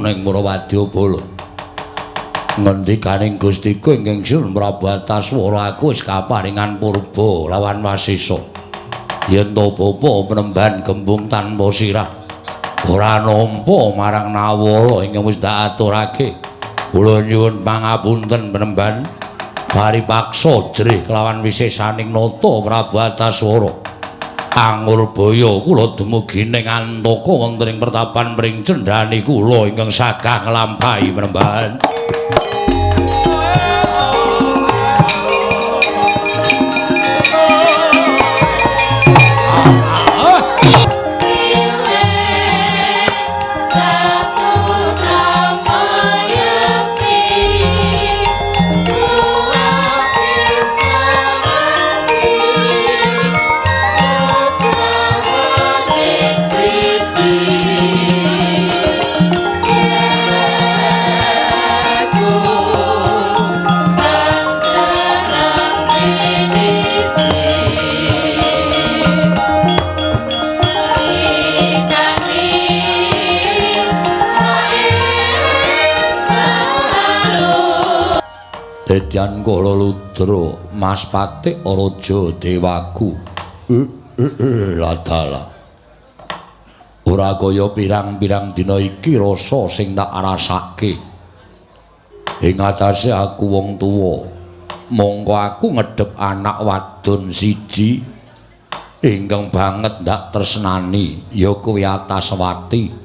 ning para wadyabala. Ngendikaning Gustiku ingkang Sun Prabu Antaswara aku wis kaparingan purba lawan Wasisa. Yen to bapa penemban gembung tanpa sirah ora nampa marang Nawala ingkang wis dak aturake. Kula nyuwun pangapunten penemban paripaksa jerih kelawan wisesaning nata Prabu Antaswara. Angurbaya kula dumugi ning Antaka wonten ing pertapan mring cendhani kula ingkang sagah nglampahi penemban. Dedyan Kala Ludra Mas Patik Raja Dewaku. Ladala. Ora kaya pirang-pirang dina iki rasa sing tak rasake. Ing atase aku wong tuwa, mongko aku ngedhep anak wadon siji ingkang banget ndak tresnani ya kuwi Ataswati.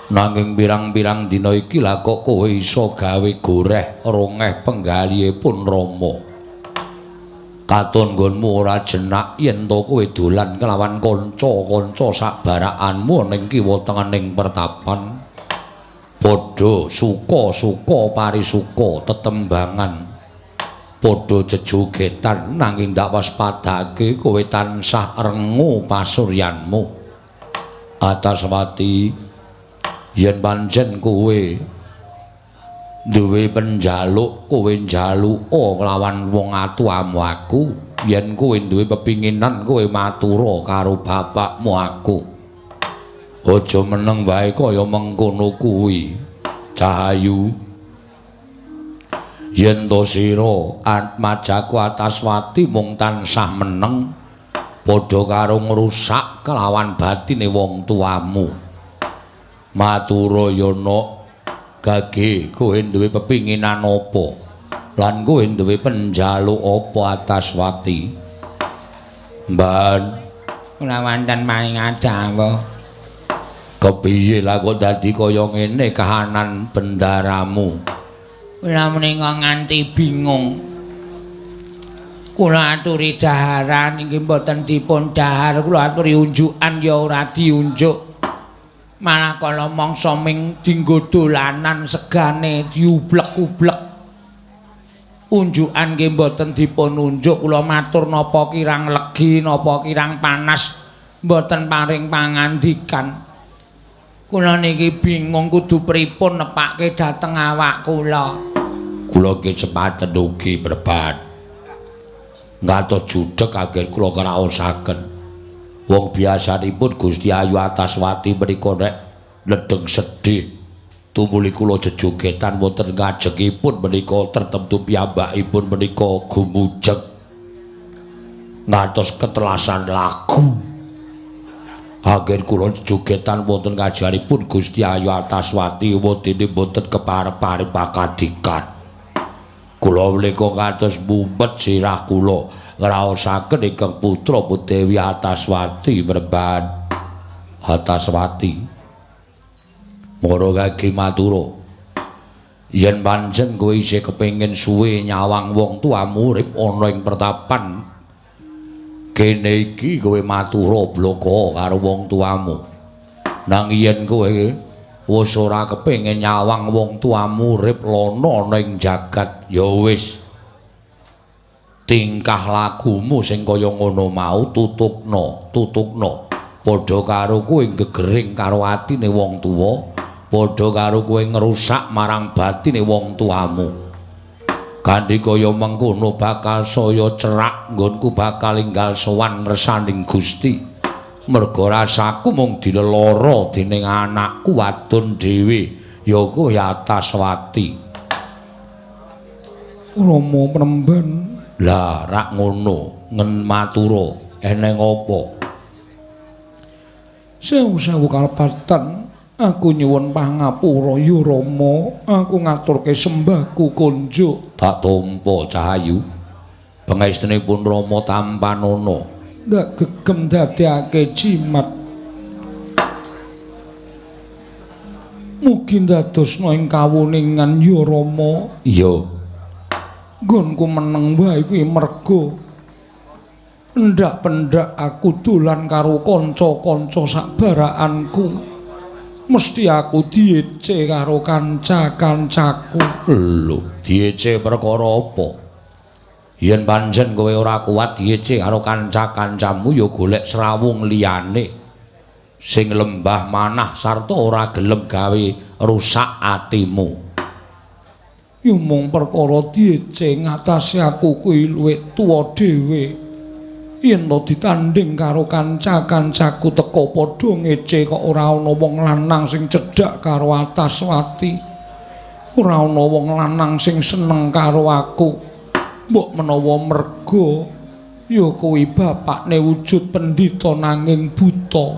Nanging pirang-pirang dina iki lah kok kowe iso gawe goreh rongeh penggalihipun Rama. Katon nggonmu ora jenak yen to kowe dolan kelawan kanca-kanca sabarakanmu ning kiwa tengening pertapan. Padha suka-suka parisuka tetembangan. Padha jejogetan nanging ndak waspadake kowe tansah rengu pasuryanmu. Ataswati, yen pancen kowe duwe penjaluk, kowe njaluka kelawan wong atuamu aku. Yen kowe duwe pepinginan, kowe matura karo bapakmu aku. Aja meneng wae kaya mengkono kuwi, Cahayu. Yen to sira Atmajaku Ataswati mung tansah meneng, padha karo ngrusak kelawan batine wong tuamu. Matura yana gage kowe duwe pepinginan apa lan kowe duwe penjaluk apa Ataswati? Mban kula wonten maring adawa. Kepiye lah kok dadi kaya ngene kahanan bendaramu? Kula menika nganti bingung. Kula aturi daharan inggih mboten dipun dahar, kula aturi unjukan ya ora diunjuk. Malah kala mangsa ming dienggo dolanan segane diublek-ublek. Unjukan nggih mboten dipun unjuk, kula matur napa kirang legi napa kirang panas mboten paring pangandikan. Kula niki bingung kudu pripun nepake dhateng awak kula. Kula ki sepaten ugi berbat. Ngatos judheg agen kula kraosaken. Wong biasanipun Gusti Ayu Ataswati menika nek nedeng sedih tumuli kula jejogetan wonten ngajengipun menika tertemtu piyambakipun menika gumujeg ngantos ketelasan lagu. Agen kula jejogetan wonten kajanipun Gusti Ayu Ataswati wonten boten keparep-parep pakadikan. Kula menika kados mumet sirah kula ngraosaken ingkang putra Dewi Ataswati mremban. Ataswati mara kaki matura, yen pancen kowe isih kepengin suwe nyawang wong tuamu urip ana ing pertapan kene iki, kowe matura bloko karo wong tuamu. Nang yen kowe wis ora kepengin nyawang wong tuamu urip lono ning jagat, ya wis tingkah lakumu sing kaya ngono mau tutukna padha karo kowe gegering karo atine wong tuwa, padha karo kowe ngrusak marang batine wong tuamu. Kanthi kaya mengkono bakal saya cerak nggonku bakal enggal sowan resaning Gusti Merga rasaku mung dileloro dening anakku wadon dhewe ya kuwi Ataswati. Rama Premban. Lah rak ngono ngen matura eneng apa? Sewu-sewu kalepatan aku nyuwun pangapura ya Rama, aku ngaturke sembahku kunjuk. Tak tampa Cahayu. Pangestunipun Rama Tampanana. Ndak gegem dadekake jimat. Mugi ndadosna ing kawuningan ya Rama. Iya. Nggonku meneng wae kuwi merga pendak-pendak aku dolan karo kanca-kanca sakbarakanku. Mesti aku diece karo kanca-kancaku. Lho, diece perkara apa? Yen pancen kowe ora kuat diece karo kanca-kancamu ya golek srawung liyane sing lembah manah sarta ora gelem gawe rusak atimu. Ya mung perkara diece ngatasi aku kuwi luwih tuwa dhewe. Yen to ditanding karo kanca-kancaku teka padha ngece kok ora ana wong lanang sing cedhak karo Ataswati. Ora ana wong lanang sing seneng karo aku. Mbok menawa merga ya kuwi bapakne wujud pendhita nanging buta.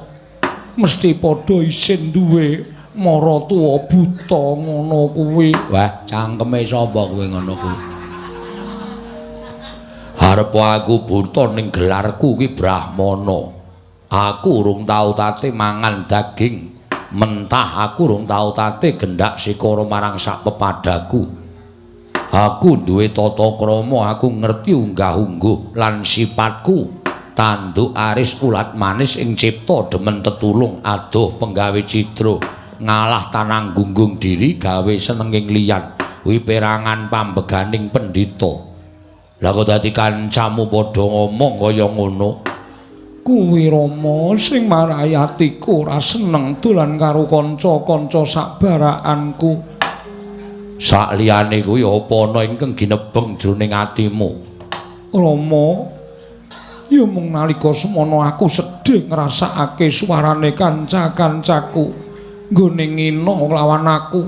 Mesti padha isin duwe mara tuwa buta ngono kuwi. Wah, cangkeme sapa kowe ngono kuwi? Arep aku buta ning gelarku kuwi Brahmana. Aku urung tau tate mangan daging mentah, aku urung tau tate gendak sikara marang sak pepadaku. Aku duwe tata krama, aku ngerti unggah-ungguh lan sifatku tanduk aris ulat manis ing cipta demen tetulung adoh penggawe cidra ngalah tananggunggung diri gawe senenging liyan kuwi perangan pambeganing pendhita. Lah kok dadi kancamu padha ngomong kaya ngono? Kuwi Rama sing marai atiku ora seneng dolan karo kanca-kanca sakbarakanku. Sakliyane kuwi apa ana ingkang ginebeng jroning atimu? Rama, ya mung nalika semono aku sedih ngrasakake suarane kanca-kancaku nggone ngina lawan aku.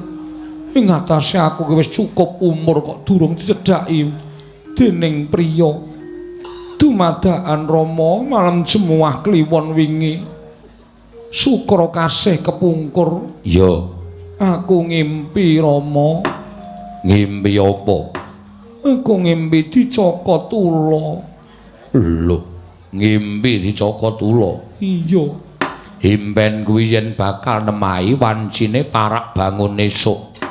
Ing atase aku wis cukup umur kok durung dicedhaki dening priya. Dumadakan Rama malam jemuah kliwon wingi. Sukra kasih kepungkur. Ya, aku ngimpi Rama. Ngimpi apa? Aku ngimpi dicokot ula. Lho, ngimpi dicokot ula. Iya. Himpen kuwi yen bakal nemahi wancine parak bangun esuk.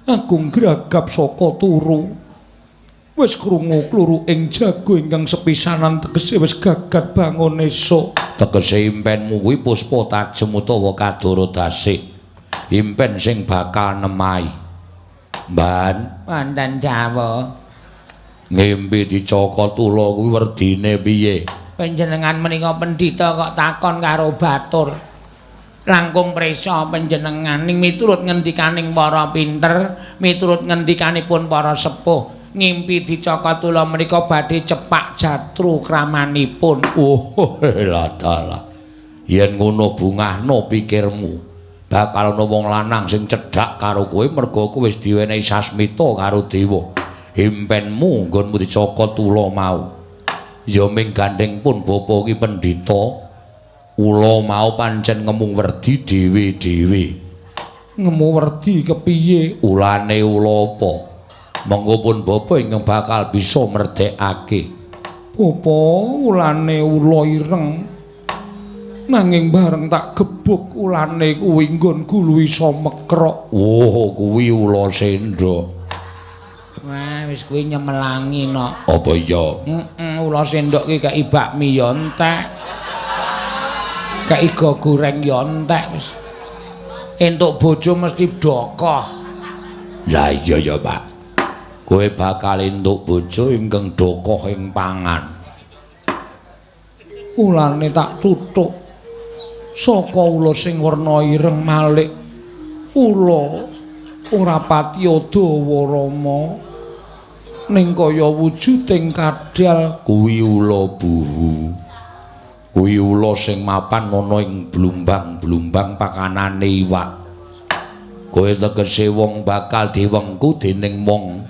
Aku ngragap saka turu. Wis krungu kluru ing jago ingkang sepisanan tegese wis gagat bangun esuk. Tegese himpenmu kuwi puspa tajem utawa kadoro dasih. Himpen sing bakal nemahi. Mban, Wonten dawuh. Ngimpi dicokot ula kuwi werdine piye? Panjenengan menika pendhita kok takon karo batur. Langkung prisa panjenengan ning miturut ngendikaning para pinter, miturut ngendikanipun para sepuh, ngimpi dicokot ula menika badhe cepak jatru kramanipun. Oh, lah dalah. Yen ngono bungahno pikirmu. Bakal ana wong lanang sing cedhak karo kowe merga kowe wis diwenehi sasmita karo dewa. Himpenmu nggonmu dicokot ula mau. Ya ming gandeng pun bapa iki pendhita. Ula mau pancen ngemung werdi dhewe-dhewe. Ngemu werdi kepiye? Ulane ula apa? Mengko pun bapa ingkang bakal bisa merdekake. Bapa ulane ula ireng. Nanging bareng tak gebuk ulane kuwi nggonku luwih mekrok. Oh, kuwi ula sendok. Wah, wis kuwi nyemelangi nok. Apa iya? Ula sendok ki kei bakmi ya entek. Kei go goreng ya entek wis. Entuk bojo mesti dokoh. Lah iya ya, Pak. Kowe bakal entuk bojo ingkang dokoh ing pangan. Ulane tak tutuk. Saka ula sing werna ireng malik ula ora patiya dawa Rama ning kaya wujuding kadal kuwi ula buhu Kuwi ula sing mapan ana ing blumbang-blumbang pakanane iwak. Kowe tegese wong bakal diwengku dening wong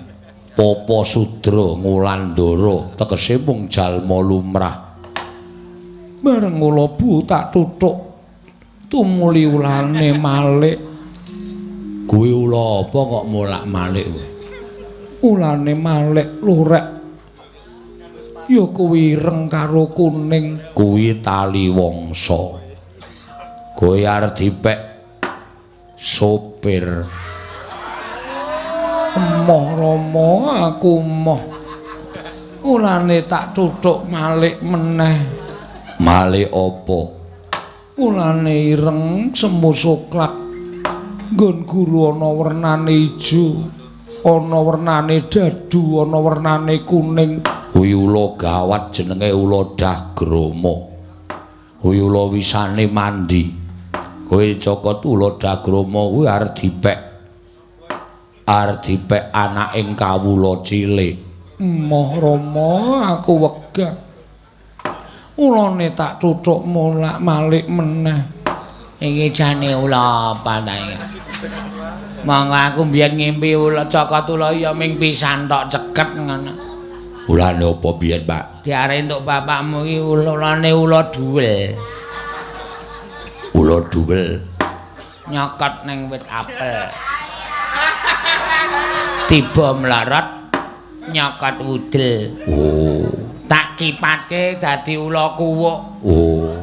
Papa Sudra Ngulandara, tegese mung jalma lumrah. Bareng ula bu tak tuthuk tumuli ulane Malik. Kuwi ula apa kok molak-malik kowe? Ulane Malik lurek. Ya kuwi ireng karo kuning, kuwi tali wangsa. Kowe arep dipek sopir. Emoh Rama, aku emoh. Ulane tak tuthuk Malik meneh. Malik apa? Ulane ireng semu soklat. Nggon guru ana wernane ijo, ana wernane dadu, ana wernane kuning. Kuwi ula gawat jenenge ula Dagrama. Kuwi ula wisane mandi. Kowe cokot ula Dagrama kuwi arep dipek anak ing kawula cilik. Emoh Rama, aku wegah. Ulane tak tuthuk molak Malik meneh. Iki jane ula apa ta iki? Monggo aku mbiyen ngimpi ula cokot ula ya ming pisan tok ceket ngono. Ulane apa biyen, Pak? Diare entuk bapakmu iki ulane ula duwel. Ula duwel. Nyokot ning wit apel. Tiba melarat nyokot wudel. Oh. Tak kipatke dadi ula kuwuk. Oh.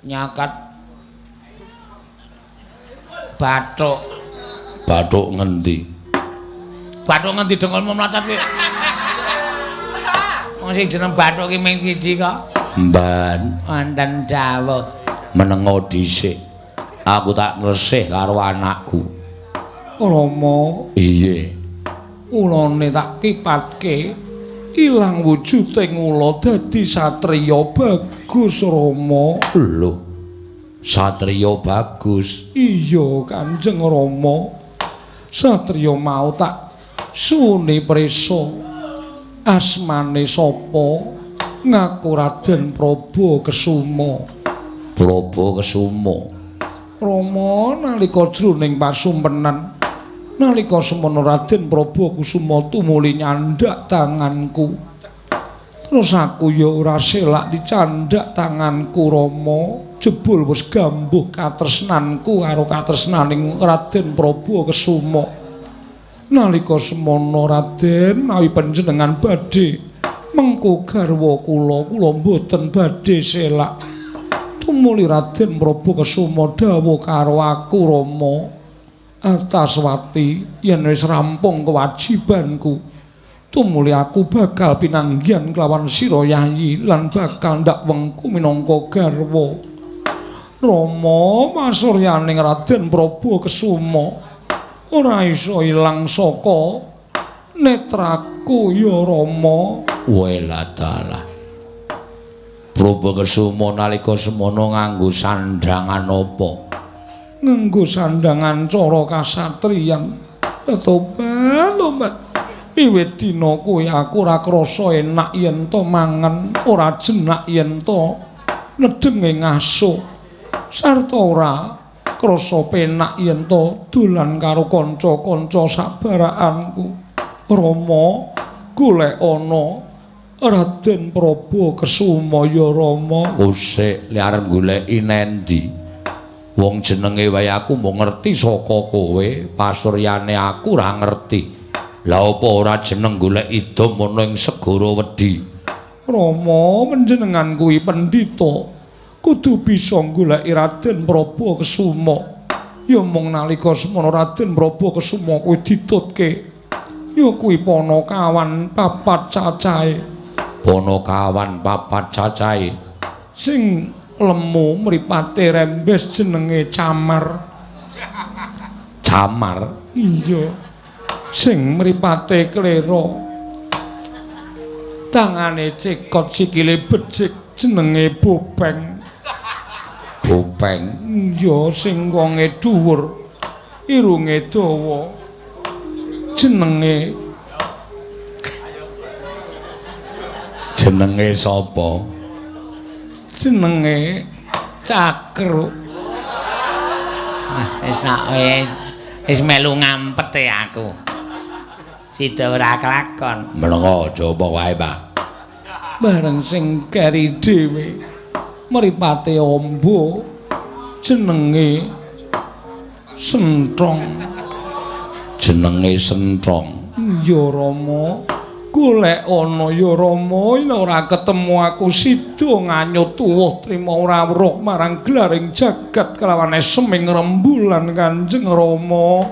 Nyokot bathuk. Bathuk ngendi? Bathuk ngendi dengkulmu mlacat kowe? Wong sing jeneng bathuk ki ming siji kok. Mban, wonten dawuh. Menengo dhisik. Aku tak ngresih karo anakku. Rama, iya. Ulane tak kipatke ilang wujuding ula dadi satriya bagus Rama. Lho. Satriya bagus. Iya, Kanjeng Rama. Satriya mau tak suwune prisa. Asmane sapa? Ngaku Raden Prabakesuma. Prabakesuma. Rama nalika jroning pasumpenan nalika semana Raden Prabakesuma tumuli nyandak tanganku. Terus aku ya ora selak dicandak tanganku Rama. Jebul wis gambuh katresnanku karo katresnaning Raden Prabakesuma. Nalika semana Raden awi panjenengan badhe mengko garwa kula mboten badhe selak. Tumuli Raden Prabakesuma dawuh karo aku Rama, Antaswati yen wis rampung kewajibanku, tumuli aku bakal pinanggihan kelawan sira Yayi lan bakal ndak wengku minangka garwa. Rama masuryaning Raden Prabakesuma ora iso ilang saka netraku ya Rama. Weladala. Prabakesuma nalika semana nganggo sandhangan apa? Nganggo sandhangan cara kasatriyan. Tobat. Wiwit dina kuwi aku ora krasa enak yen to mangan, ora jenak yen to nedenge ngaso. Sarta ora krasa penak yen to dolan karo kanca-kanca sabaraanku. Rama, golek ana Raden Prabakesuma ya Rama. Usik li arep goleki nendi? Wong jenenge wae aku mbok ngerti saka kowe, pasuryane aku ora ngerti. Lah apa ora jeneng golek idom ana ing segara wedi? Rama, panjenengan kuwi pendhita. Kudu bisa goleki Raden Prabakesuma. Ya mung nalika semana Raden Prabakesuma kuwi ditutke. Ya kuwi Panakawan papat cacahe. Panakawan papat cacahe. Sing lemu mripate rembes jenenge Camar. Camar? Iya. Sing mripate klera. Tangane cekot sikile becik jenenge Bopeng. Bopeng. Iya, sing wonge dhuwur, irunge dawa. Jenenge sapa? jenenge Cakruk. Wis melu ngampet e aku. Sida ora kelakon. Menengo aja apa wae, Pak. Bareng sing keri dhewe mripate amba jenenge Sentrong. Jenenge Sentrong. Ya Rama, golek ana ya Rama, yen ora ketemu aku sida nganyut tuwuh trima ora weruh marang glaring jagat kelawan seming rembulan Kanjeng Rama.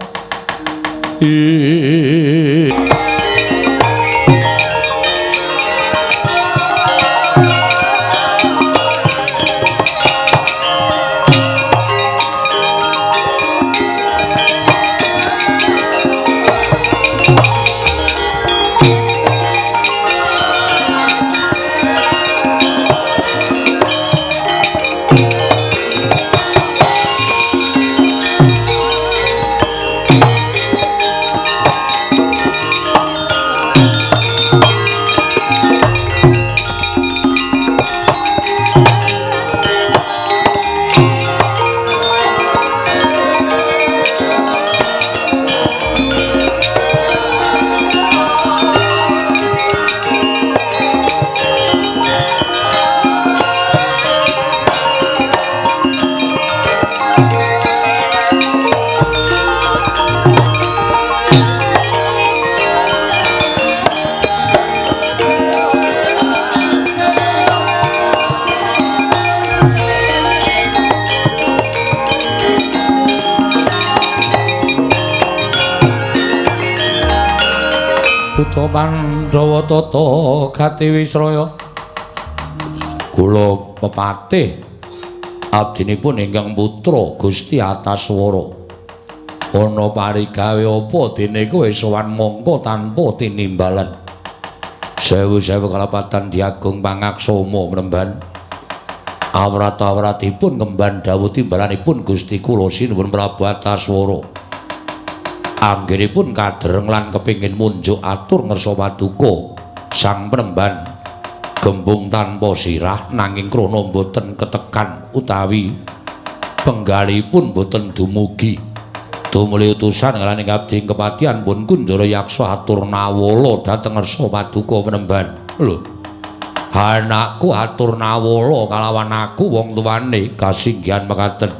Pandhawa tata gati Wisraya kula pepatih abdinipun ingkang putra Gusti Ataswara ana parigawe apa dene kowe sowan mangka tanpa tinimbalan sewu-sewu kalapatan diagung pangaksama mremban awrat-awratipun kemban dawuh timbalanipun Gusti kula sinuwun Prabu Ataswara anggenipun kadereng lan kepingin munjuk atur ngersa paduka sang Premban gembung tanpa sirah nanging krana boten ketekan utawi penggalipun boten dumugi tumuli utusan nglaning abdi kepatihan pun Kundara Yaksa atur nawala dhateng ngersa paduka Premban. Lho anakku atur nawala kalawan aku wong tuwane kasinggihan mekaten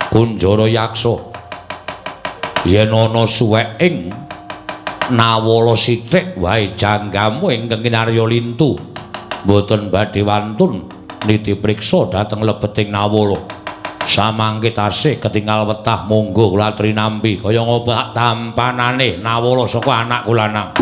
Kundara Yaksa yen ana suweking nawala sithik wae janggamu ingkang kinarya lintu boten badhe wantun niti priksa dhateng lebeting nawala samangke tasih ketingal wetah monggo kula trinampi kaya ngapa tampanane nawala saka anakku lanang.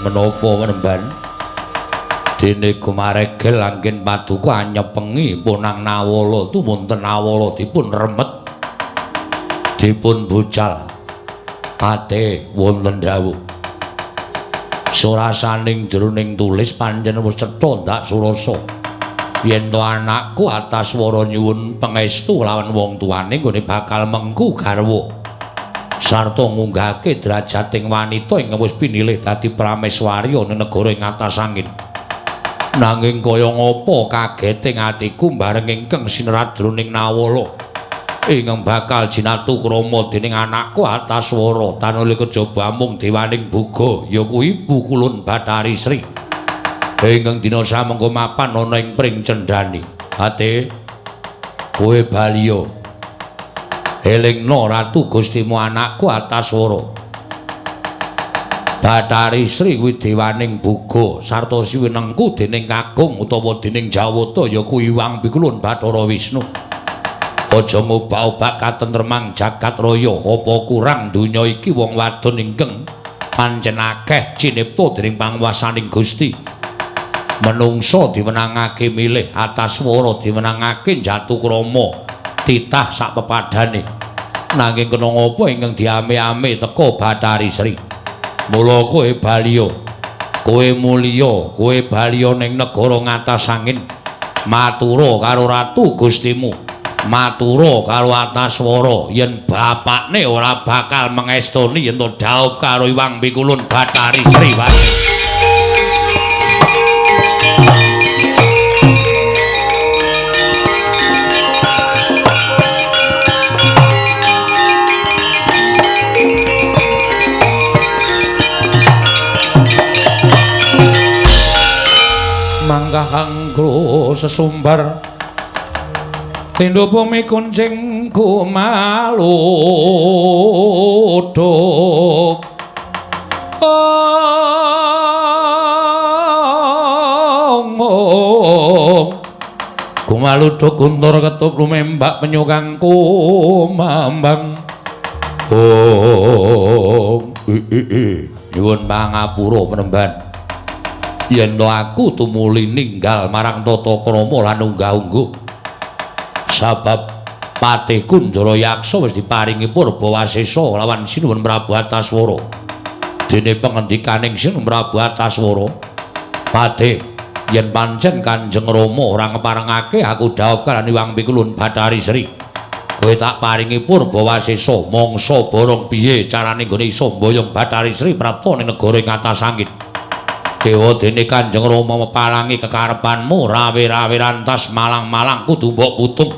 Menapa Premban dene kumaregel anggen paduka anyepengi punang nawala tumunten nawala dipun remet dipun bucal pate wonten dawuh surasaning jroning tulis panjenengan wis cetha ndak surasa yen to anakku Ataswara nyuwun pangestu lawan wong tuane nggone bakal mengku garwa sarta ngunggahake derajating wanita ingkang wis pinilih dadi prameswari ana negara ing atas angin. Nanging kaya ngapa kageting atiku bareng ingkang sinerat jroning nawala ingkang bakal jinatu krama dening anakku Ataswara tanuli kejaba mung dewaning buga ya kuwi Pukulun Bathari Sri ingkang dina samengko mapan ana ing pring cendhani. Ate kowe baliya elingna ratu gustimu anakku Ataswara Bathari Sri kuwi dewaning buga sarta siwenengku dening Kakung utawa dening Jawata ya kuwi Hyang Pikulun Bathara Wisnu. Aja ngobak-obak katentremang jagat raya apa kurang donya iki wong wadon ingkang pancen akeh cinipta dening panguwasaning Gusti. Menungsa diwenangake milih atas swara diwenangake Jatukrama titah sak pepadane. Nanging kena ngapa ingkang diame-ame teka Bathari Sri. Mula kowe baliya, kowe mulya, kowe baliya ning negara ngatas angin. Matura karo ratu Gustimu, matura karo Antaswara yen bapakne ora bakal mengestoni yen to dhaup karo Hyang Pikulun Bathari Sri wae. Mangkah kanggo sesumbar tindha bumi kuncing kumaluduk kumaluduk guntur ketup lumembak penyukang kumambang nyuwun pangapura penemban yen aku tumuli ninggal marang tata krama lan unggah-ungguh sabab Patih Kunjara Yaksa wis diparingi Purbawasesa lawan Sinuwun Prabu Antaswara. Dene pangendikaning Sinuwun Prabu Antaswara, Patih yen pancen Kanjeng Rama ora ngeparengake aku dhaup kalani Hyang Pikulun Bathari Sri, kowe tak paringi Purbawasesa mangsa borong piye carane nggone iso mboyong Bathari Sri prapta ning negara ing atas angin. Dewa dene Kanjeng Rama meparangi kekarepanmu rawe-rawe rantas malang-malang kudu mbok putung.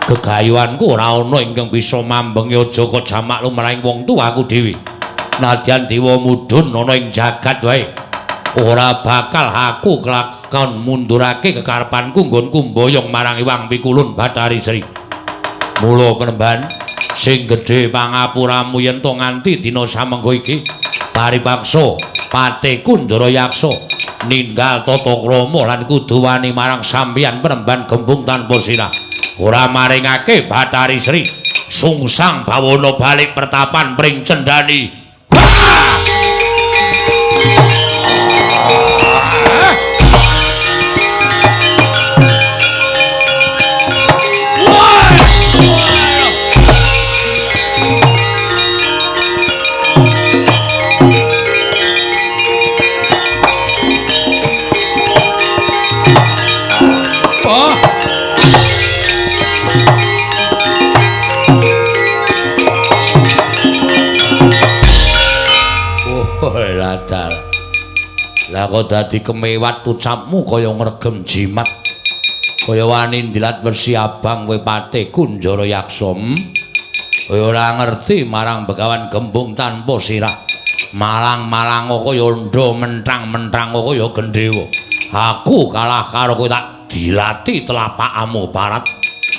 Gegayuhanku ora ana ingkang bisa mambengi aja kok jamak lumrahing wong tuaku dhewe. Nadyan dewa mudhun ana ing jagat wae. Ora bakal aku kelakon mundurake kekarepanku nggonku mboyong marang Hyang Pikulun Bathari Sri. Mula Penemban sing gedhe pangapuramu yen to nganti dina samengko iki paripaksa Patih Kunjara Yaksa ninggal tata krama lan kudu wani marang sampeyan Penemban Gembung tanpa sirah. Ora maringake Bathari Sri sungsang bawana balik pertapan pring cendani. Lah kok dadi kemewat ucapmu kaya ngregem jimat. Kaya wani ndilat wersi abang kowe Patih Kunjara Yaksa. Kaya ora ngerti marang Begawan Gembung tanpa sirah. Malang-malang kaya ndha mentrang-mentrang kaya gendhewa. Aku kalah karo kowe tak dilati telapakmu parat.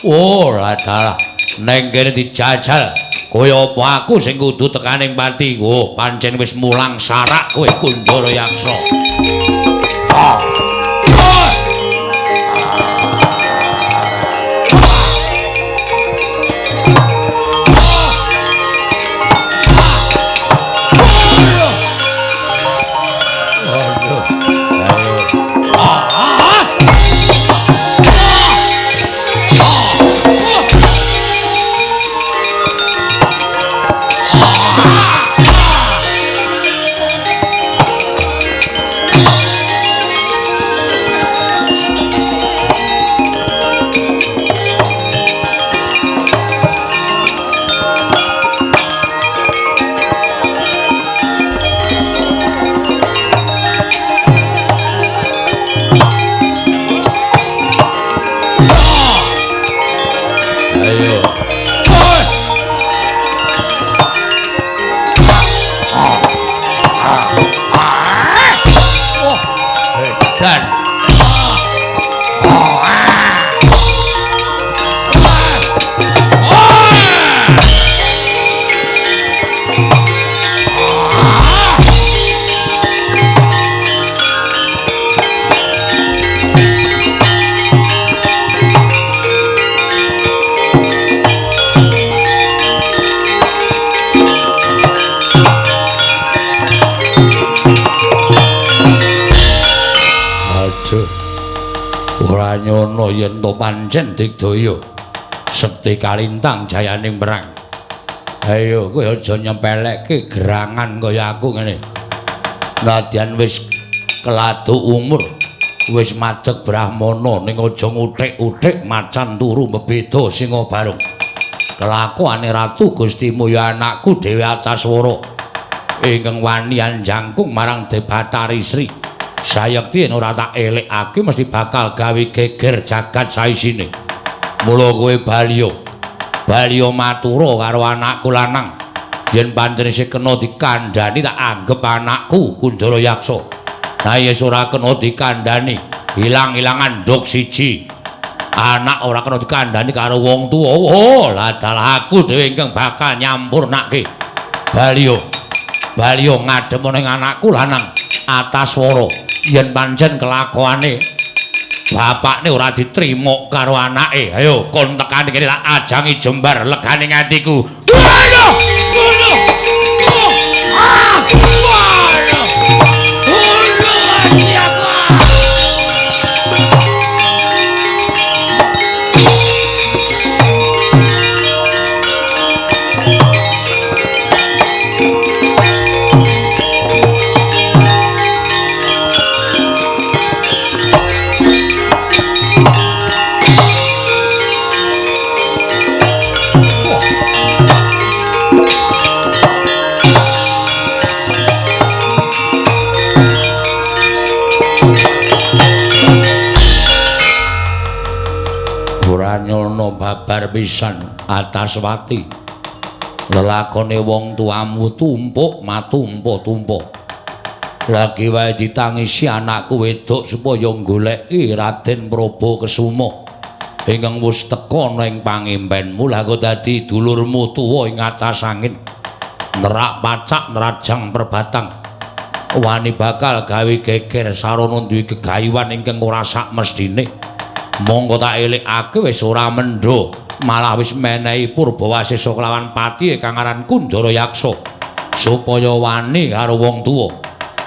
Ora dalah ning kene dijajal. Kaya apa aku sing kudu tekaning pati. Oh, pancen wis mulang sarak kowe Kunjara Yaksa. Ora nyono yen to pancen digdaya sekti kalintang jayaning perang. Ayo kowe aja nyempelekke gerangan kaya aku ngene. Nadyan wis keladu umur, wis madeg brahmana ning aja nguthik-uthik macan turu mbeda singa barung. Kelakuane Ratu Gustimu ya anakku Dewi Ataswara ingkang wani anjangkung marang Debatari Sri. Sayekti yen ora tak elekake mesti bakal gawe geger jagat saisine. Mula kowe Baliya matura karo anakku lanang. Yen pancen isih kena dikandhani tak anggep anakku Kundara Yaksa. Nah yen ora kena dikandhani, ilang-ilangan nduk siji. Anak ora kena dikandhani karo wong tuwa. Oh, lah dalah aku dhewe ingkang bakal nyampurnake. Baliya ngadhem ning anakku lanang Ataswara. Yen pancen kelakuane bapakne ora diterima karo anake, ayo kon tekani kene tak ajangi jembar legane atiku. Waduh! Nyono babar pisan Ataswati. Lelakone wong tuamu tumpuk matumpa-tumpa. Lagi wae ditangisi anakku wedok supaya goleki Raden Prabakesuma ingkang wis teka ning pangimpenmu. Lah kok dadi dulurmu tuwa ing atas angin. Nerak pacak nerajang perbatang. Wani bakal gawe geger sarana duwe gegayuhan ingkang ora sak mestine. Monggo tak elekake wis ora mendho, malah wis menehi Purbawasesa kelawan patihe kang aran Kundara Yaksa supaya wani karo wong tuwa.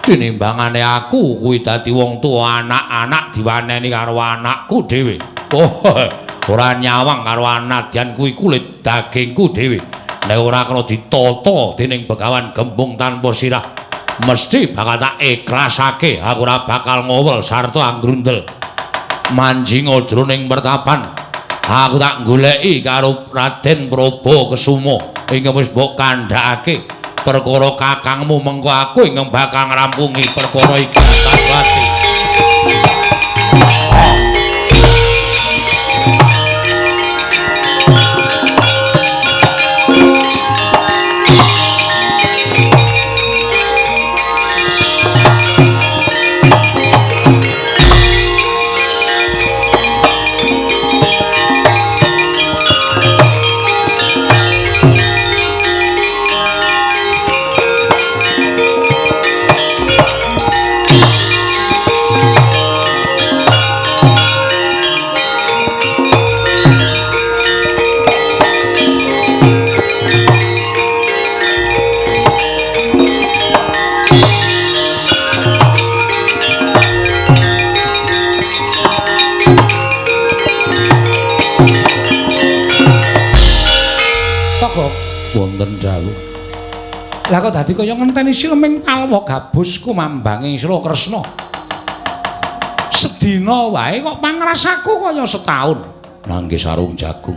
Tinimbangane aku kuwi dadi wong tuwa, anak-anak diwaneni karo anakku dhewe. Oh, ora nyawang karo anadyan kuwi kulit dagingku dhewe. Nek ora kena ditata dening Begawan Gembung tanpa sirah, mesti bakal tak ikhlasake. Aku ora bakal ngowel sarta anggrundel. Manjing jroning pertapan aku tak goleki karo Raden Prabakesuma ingkang wis mbok kandhakake perkara kakangmu. Mengko aku ingkang bakal ngrampungi perkara iki Ataswati. Wonten dawuh. Lah kok dadi kaya ngenteni silming palwa gabus kumambange Sira Kresna. Sedina wae kok pangrasaku kaya setahun. Lah nggih sarung jagung.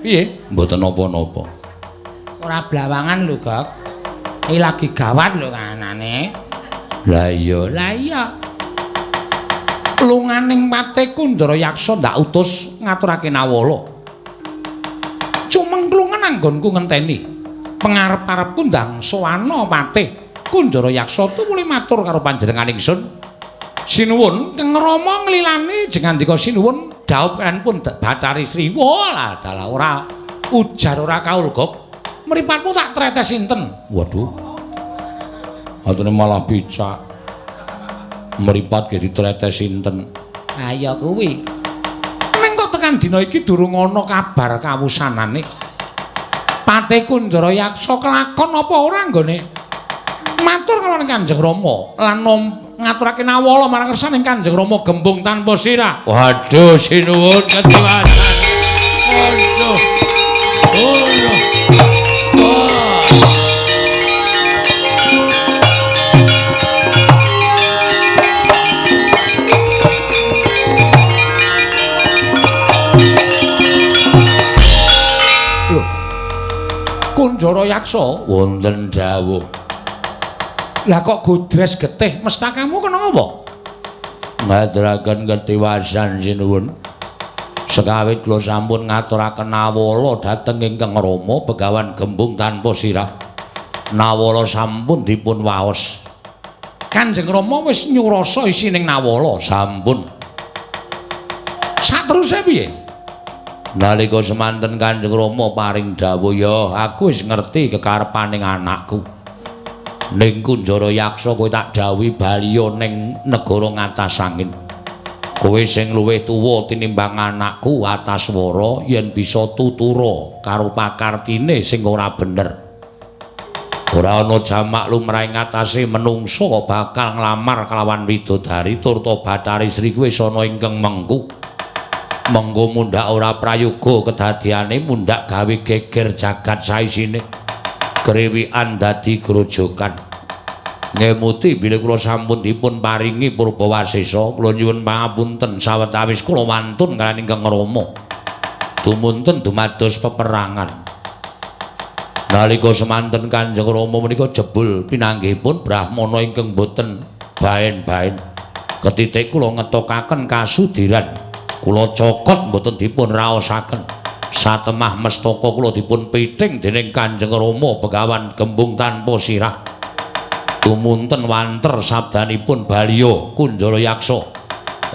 Piye? Mboten napa-napa. Ora blawangan lho, Gok. Iki lagi gawat lho kanane. Lah iya. Lunganing pate Kundara Yaksa ndak utus ngaturake nawala. Anggonku ngenteni pengarep-arepku ndang sowana patih Kundara Yaksa tu mulih matur karo panjenengan ingsun. Sinuwun Kang Rama nglilani jengandika sinuwun dhawuhipun Batari Sri. Walah dalah ora ujar ora kaul, Gok. Mripatmu tak tretes sinten? Waduh. Atune malah bicak. Mripat ge ditretes sinten? Ha ya kuwi. Ning kok tekan dina iki durung ana kabar kawusanane. Patih Kunjara Yaksa kelakon apa ora nggone matur kalawan Kanjeng Rama lan ngaturake nawala marang kersaning Kanjeng Rama gembung tanpa sirah. Waduh sinuwun ketiwasan. Waduh. Kunjara Yaksa wonten dawuh. Lah kok gudres getih mestakamu kena apa? Ngaturaken ketiwasan sinuwun. Sekawit kula sampun ngaturaken nawala dhateng Ingkang Rama Begawan Gembung tanpa sirah. Nawala sampun dipun waos. Kanjeng Rama wis nyurasa isining nawala sampun. Sateruse piye? Nalika semanten Kanjeng Rama paring dawuh, ya aku wis ngerti kekarepaning anakku. Ning Kunjara Yaksa kowe tak dawuhi baliya ning negara ngatasangin. Kowe sing luwih tuwa tinimbang anakku Ataswara yen bisa tutura karo pakartine sing ora bener. Ora ana jamak lumrahing ngatasé menungsa bakal nglamar kelawan widodari tur Bathari Sri kuwi ana ingkang mengku. Mengko mundhak ora prayoga kedadiane mundhak gawe geger jagat saisine. Krewikan dadi grojokan. Ngemuti bilih kula sampun dipun paringi Purbawasesa, kula nyuwun pangapunten sawetawis kula wantun kaliyan Ingkang Rama. Dumunten dumados peperangan. Nalika semanten Kanjeng Rama menika jebul pinanggihipun Brahmana ingkang boten baen-baen. Ketitik kula ngetokaken kasudiran. Kula cokot mboten dipun raosaken. Satemah mestaka kula dipun piting dening Kanjeng Rama Begawan Gembung tanpa sirah. Tumunten wanter sabdanipun baliya Kunjara Yaksa.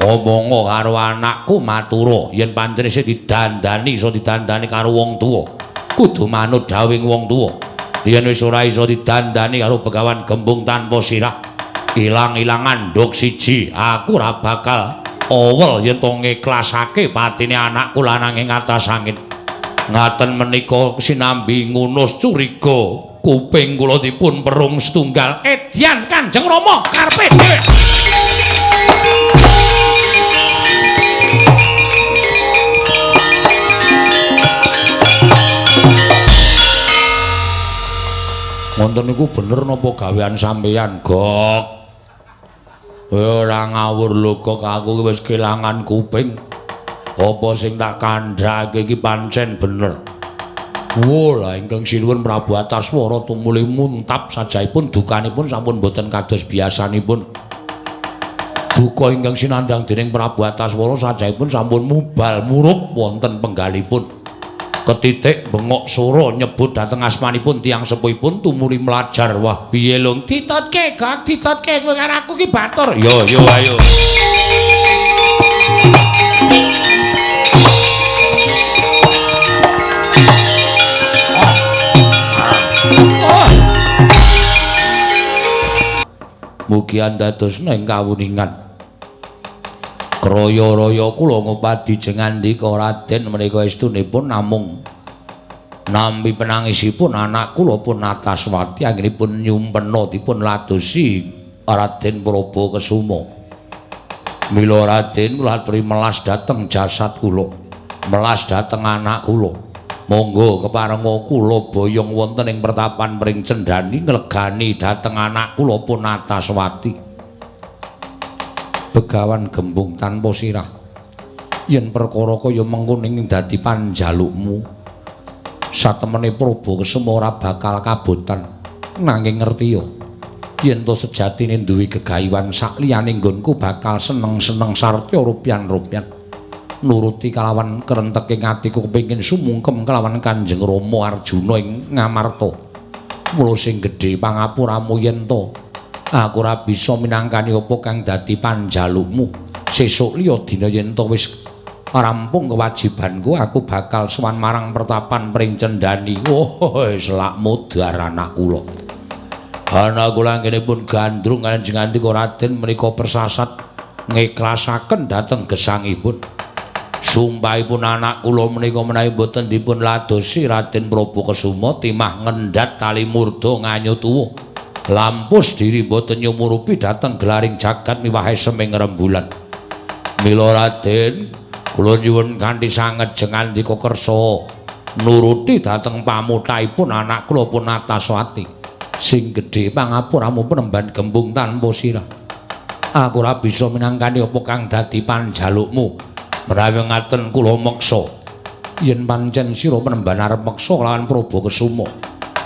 Omong karo anakku matura yen pancen isih didandani iso didandani karo wong tuwa. Kudu manut dawuhing wong tuwa. Yen wis ora iso didandani karo Begawan Gembung tanpa sirah, ilang-ilangan nduk siji, aku ora bakal awel yen to ngiklasake patine anakku lanang ing atas angin. Ngaten menika sinambi ngunus curiga kuping kula dipun perung setunggal edyan Kanjeng Rama karepe dhewe. Wonten niku bener napa gawean sampeyan, Gok? Ora ngawur lho, Gok, aku wis kelangan kuping. Apa sing tak kandhake iki pancen bener. Wola ingkang sinuwun Prabu Ataswara tumuli muntap sajaipun dukanipun sampun boten kados biasanipun. Duka ingkang sinandhang dening Prabu Ataswara sajaipun sampun mubal murup wonten penggalipun. Ketitik bengok sura nyebut dhateng asmanipun tiyang sepuhipun tumuli mlajar. Wah, piye lho? Ditutke, Gak, ditutke kowe karo aku ki batur. Yo ayo. Mugi andadosna ing kawuningan. Kraya-raya kula ngupadi jengandika Raden menika estunipun namung nampi penangisipun anak kula pun Ataswati anggenipun nyumpena dipun ladosi Raden Prabakesuma. Mila Raden kula aturi melas dhateng jasad kula, melas dhateng anak kula. Monggo keparenga kula boyong wonten ing pertapan Pring Cendani nglegani dhateng anak kula pun Ataswati. Begawan Gembung tanpa sirah. Yen perkara kaya mengkono ing dadi panjalukmu, satemene Prabakesuma ora bakal kabotan. Nanging ngertiya, yen to sejatine duwe gegayuhan sakliyane nggonku bakal seneng-seneng sarta rupyan-rupyan. Nuruti kalawan kerenteking atiku kepengin sumungkem kelawan Kanjeng Rama Arjuna ing Ngamarta. Mula sing gedhe pangapuramu yen to aku ora bisa minangkani apa kang dadi panjalukmu. Sesuk liya dina yen to wis rampung kewajibanku, aku bakal sowan marang pertapan Pring Cendani. Oh, selak modar anak kula. Ana kula anggenipun gandrung kanjeng Andika Raden menika persasat ngiklasaken dhateng gesangipun. Sumpahipun anak kula menika menawi boten dipun ladosi Raden Prabu Kesuma timah ngendhat tali murda nganyut tuwuh. Lampus diri boten nyumurupi dhateng gelaring jagat miwahe seming rembulan. Mila Raden, kula nyuwun kanthi sanget Andika kersa nuruti dhateng pamuthaipun anak kula Punataswati. Sing gedhe pangapuramu penemban gembung tanpa sirah. Aku ora bisa minangkani apa kang dadi panjalukmu. Menawi ngaten kula meksa yen pancen sira penemban arep meksa lawan Prabu Kesuma.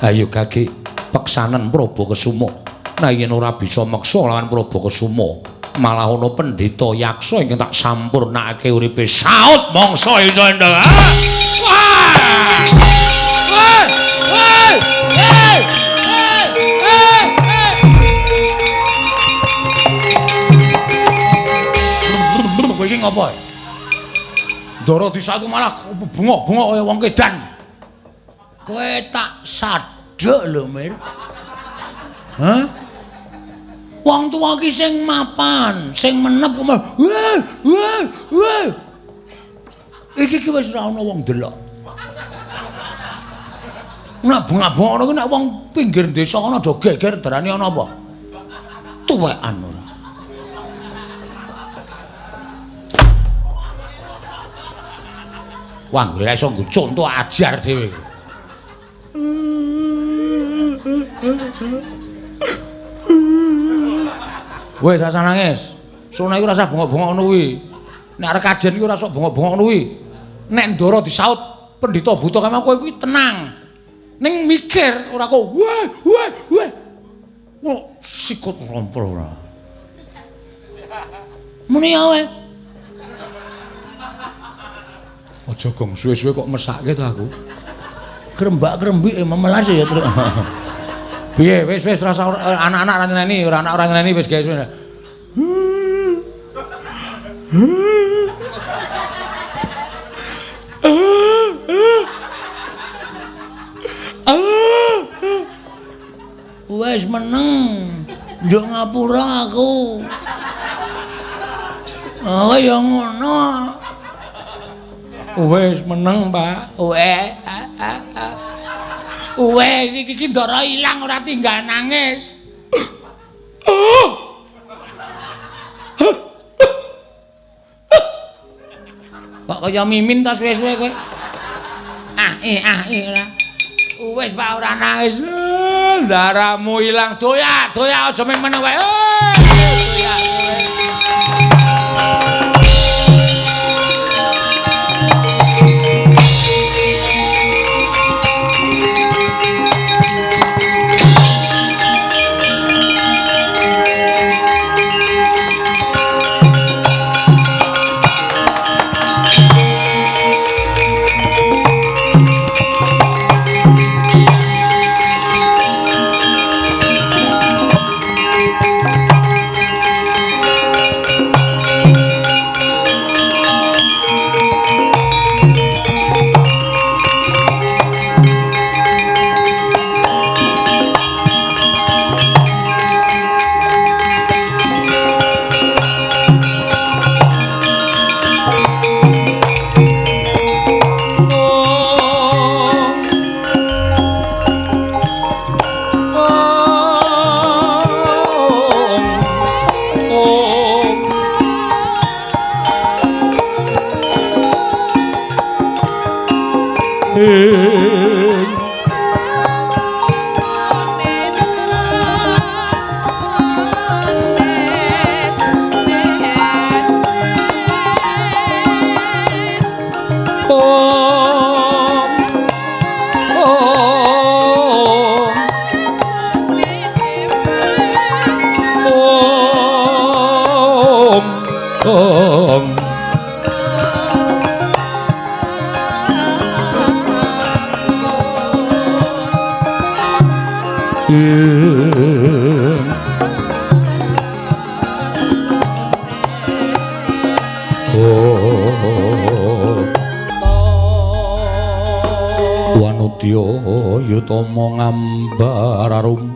Ayo gage peksanen Prabu Kesuma. Nah yen ora bisa meksa lawan Prabu Kesuma, malah ana pendhita yaksa ingkang tak sampurnakake uripe saut mangsa Icandra. Wah! Woi! Woi! Kowe iki ngopo? Ndara disatu malah bungok-bungok kaya wong kedan. Kowe tak sadhek lho, Mir. Hah? Wong tuwa ki sing mapan, sing menep kok. Wah. Iki wis ora ana wong delok. Nek bungak-bungok ngono ku nek wong pinggir desa ana do geger darane ana apa? Tuwekan ora. Wah, ora iso nggo conto ajar dhewe. Wes rasa nangis. Sona iku rasa bengok-bengok ngono kuwi. Nek arek kajen iku ora sok bengok-bengok ngono kuwi. Nek Ndara disaut pendhita buta kaya kowe kuwi tenang. Ning mikir ora kok wah. Kok sikut rompol ora. Muni ae. Aja gong suwe-suwe kok mesake to aku. Krembak-krembik memelas ya terus. Piye wis rasa anak-anak ora ngeneni, ora anak ora ngeneni wis guys. Wis meneng. Nduk ngapura aku. Oh ya ngono. Wis meneng, Pak. Wes iki Ndara ilang ora tinggal nangis. Kok kaya mimin to suwe-suwe kowe. Ora. Wes Pak ora nangis. Darahmu ilang. Doyak aja ming meneng wae. Doyak. Wanudya yutama ngambar arum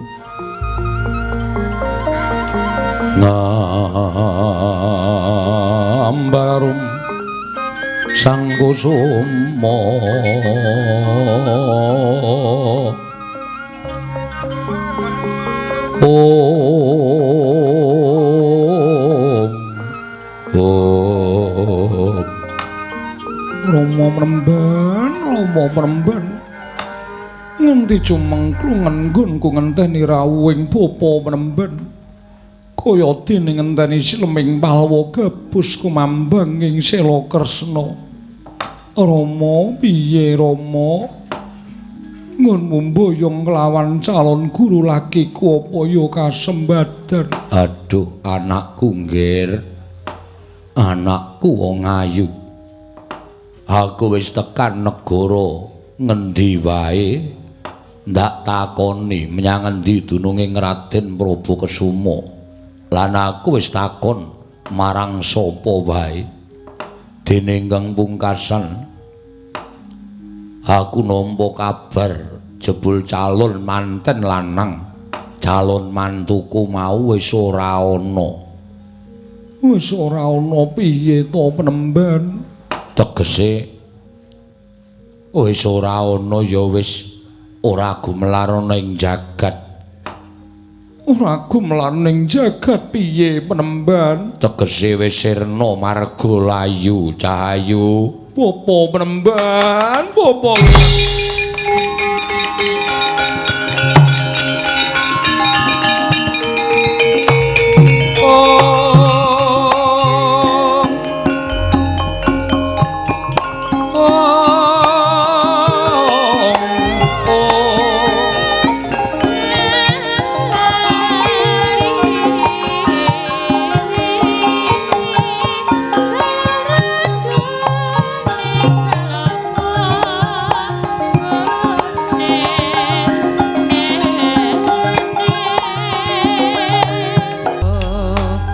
ngambarum sang kusuma Rama Mremban ngendi cumengklu ngenggonku ngenteni rawuhing bapa Mremban kaya dene ngenteni Sleming Palwa gabus kumambang ing Sela Kresna. Rama piye Rama? Ngunmu mboyong kelawan calon guru lakiku apa ya kasembadan? Aduh anakku nggir, anakku wong ayu. Aku wis tekan negara ngendi wae ndak takoni menyang endi dununging Raden Prabakusuma. Lan aku wis takon marang sapa wae. Dene ingkang pungkasan aku nampa kabar jebul calon manten lanang, calon mantuku mau wis ora ana. Wis ora ana piye to Penemban? Tegese wis ora ana ya wis ora gumelar ana ing jagat. Ora gumelar ning jagat piye Penemban? Tegese wis sirna marga layu cahayu. Bapa Penemban, bapa.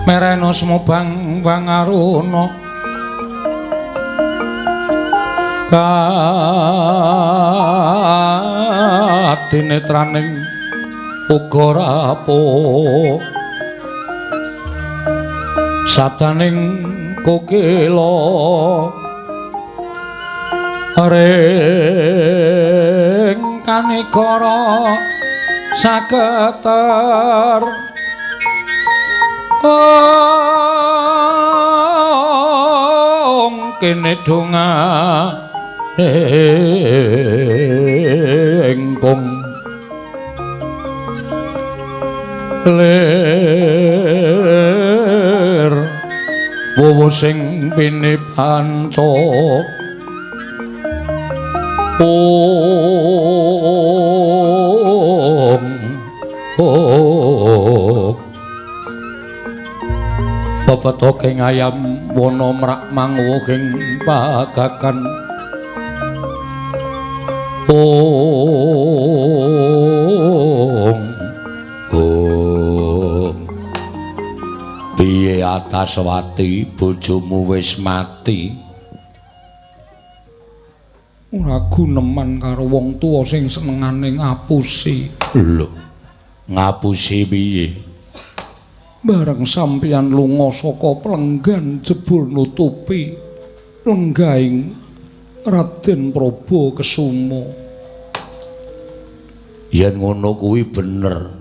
Merena semubang bangaruna kadinetraning uga rapuh sataning kokila ring kanikara saketer kene donga engkong ler wowo sing pinipanca Bapetoking ayam wana mrak manguwuhing pagakan piye Ataswati bojomu wis mati? Ora guneman karo wong tuwa sing senengane ngapusi. Lho, ngapusi piye? Bareng sampeyan lunga saka Plenggan jebul nutupi lenggahing Raden Prabakusuma. Yen ngono kuwi bener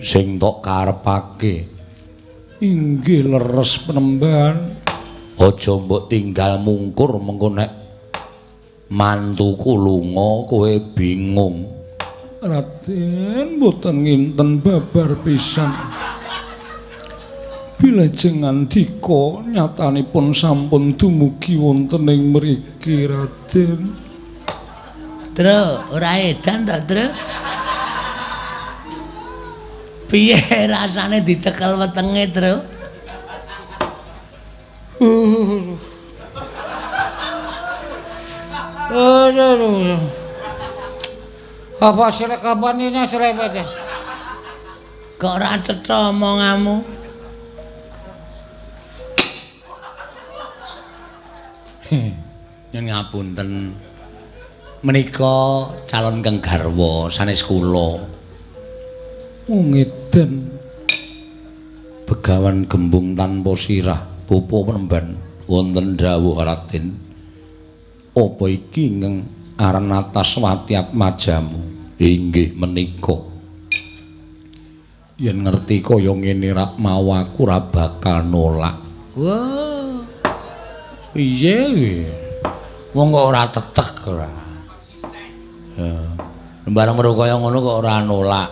sing tok karepake. Inggih leres Penemban. Aja mbok tinggal mungkur mengko nek mantuku lunga kowe bingung. Raden boten nginten babar pisan. Bilajeng andika nyatanipun sampun dumugi wonten ing mriki Raden. Tru, ora edan to, Tru? Piye rasane dicekel wetenge, Tru? Aduh. Apa sirek kapan ini serempet? Kok ora cetha omonganmu? Nyun ngapunten. Menika calon keng garwa sanes kula. Wong edan. Begawan gembung tanpa sirah bapa penemban wonten dawuh Raden apa iki ngeng aran Ataswati Atmajamu inggih menika yen ngerti kaya ngene rak mau aku ora bakal nolak Wah. piye Wong kok ora tetek ora. bareng karo kaya ngono kok ora nolak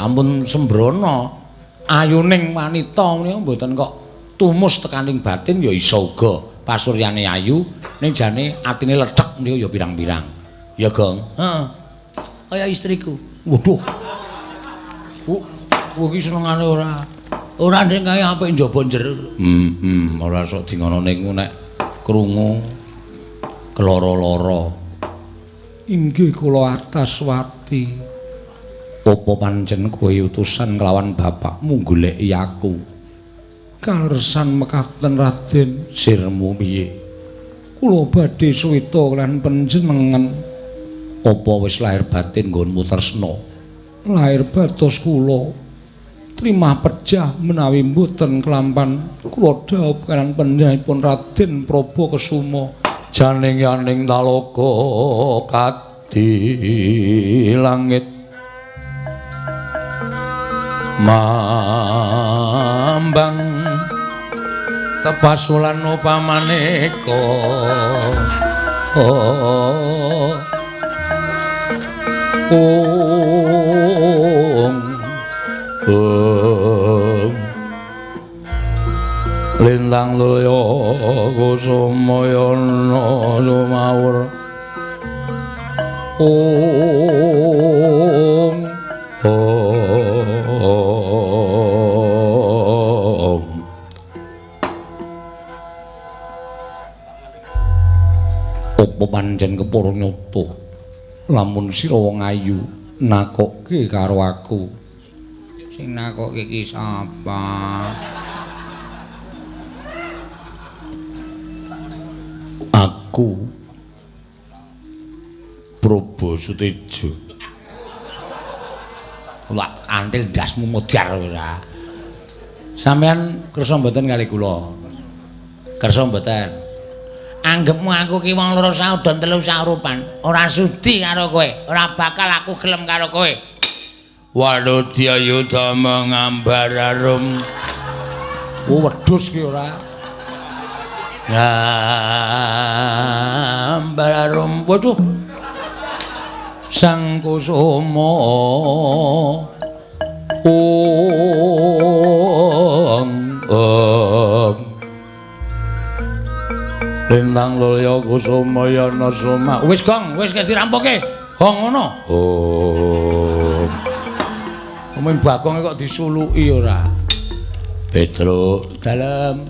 ampun sembrono ayuning wanita menika mboten kok tumus tekaning batin ya iso uga pasuryane ayu ning jane atine lethek niku ya pirang-pirang ya Gong Heeh. Kaya istriku. waduh iki senengane ora Ora ndek kaya apik njaba njero. ora sok dingono niku nek krungu keloro-loro inggih kula Ataswati apa pancen kowe utusan kelawan bapakmu goleki aku kalersan mekaten Raden sirmu piye kula badhe suwita lan panjenengan apa wis lahir batin nggonmu tresna lahir batos kula trimah pejah menawi mboten kelampan kula dhawuh kalan panjenenganipun Raden Prabakesuma janing yaning talaga kadi langit mambang tepasulan upamaneka lintang loya kusumayana sumawur apa pancen kepara nyata lamun sira wong ayu nakokke karo aku Sing nakokke iki sapa? Aku Prabu Sutejo. Lah antil ndasmu modar ora. Sampeyan kersa mboten kali kula? Kersa mboten? Anggepmu aku ki wong loro saudon telu saurupan, ora sudi karo kowe, ora bakal aku gelem karo kowe. Wadodya yudama ngambararum. Oh wedhus ki ora. Ngambararum. Waduh. Sang kusuma lintang lulya kusumayana suma. Wis Gong, wis dirampuke. Hong ngono. Omong Bagong kok disuluki ora. Petro dalem.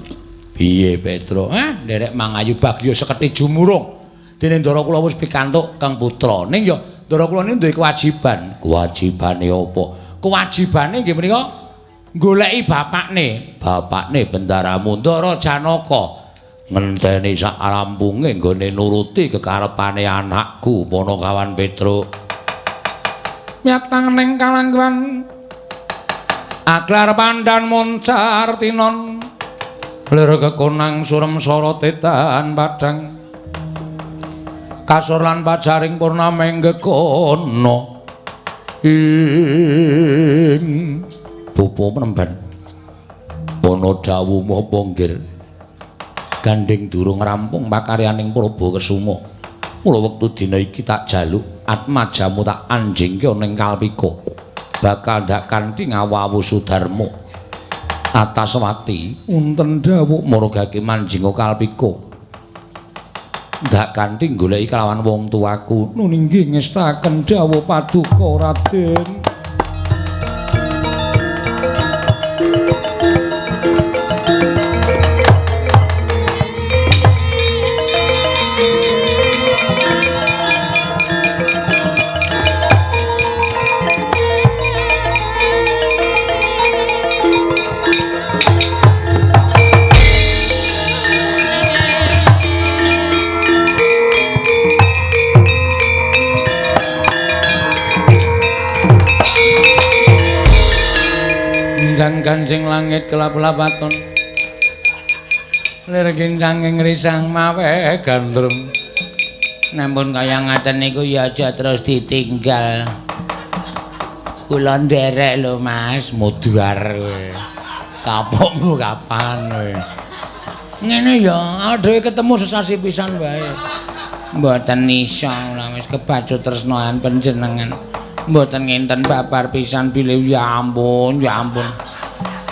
Piye Petro? Nderek mangayu Bagyo seketi jumurung. Dene ndara kula wis pikantuk Kang Putra. Ning ya ndara kula niki duwe kewajiban. Kewajibane apa? Kewajibane nggih menika goleki bapakne. Bapakne bendaramu Ndara Janaka. Ngenteni sak rampunge nggone nuruti kekarepane anakku Panakawan Petro. Miatang ning kalangguan Aklar pandan moncar tinon lir kekonang surem sorotetan padang kasur lan pajaring purnameng gekono ing pupu penemban ana dawuh apa nggir gandeng durung rampung pakaryaning Prabakesuma mula wektu dina iki tak jaluk Atmajamu tak anjingke ning Kalpika bakal ndak kanthi ngawawu Sudarma Ataswati wonten dawuh margake manjing Kalpika ndak kanthi goleki kelawan wong tuaku nun inggih ngestaken dawuh paduka Raden. Kunjang Ganjing langit kelap-lapaton lir kincanging risang mawe gandrung nampun kaya ngaten niku ya aja terus ditinggal kula nderek lho Mas muduar kapokmu kapan kowe ngene ya dhewe ketemu sesasi pisan wae mboten iso lah wis kebacut tresnoan panjenengan mboten ngenten babar pisan bilih ya ampun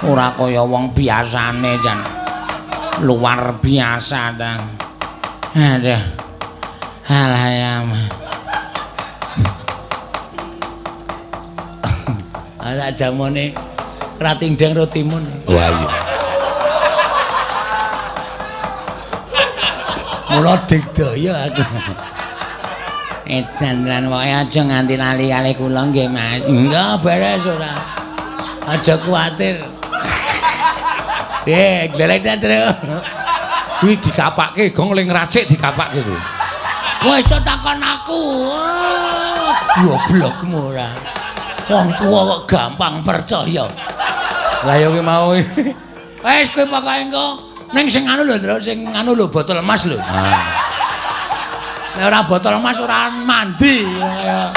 ora kaya wong biasane jan luar biasa ta aduh alayam ana jamone kratingdeng rotimun wah iya mula digdaya aku edan lan wae aja nganti lali-lali kula nggih Mas enggak beres ora aja kuwatir glelek terus kuwi dikapake gong ling racik dikapake kuwi wis takon aku goblokmu ora wong tuwa kok gampang percaya lah ya kuwi mau wis kowe pokoke engko ning sing anu lho terus sing anu lho botol emas lho nek ora botol emas ora mandi kaya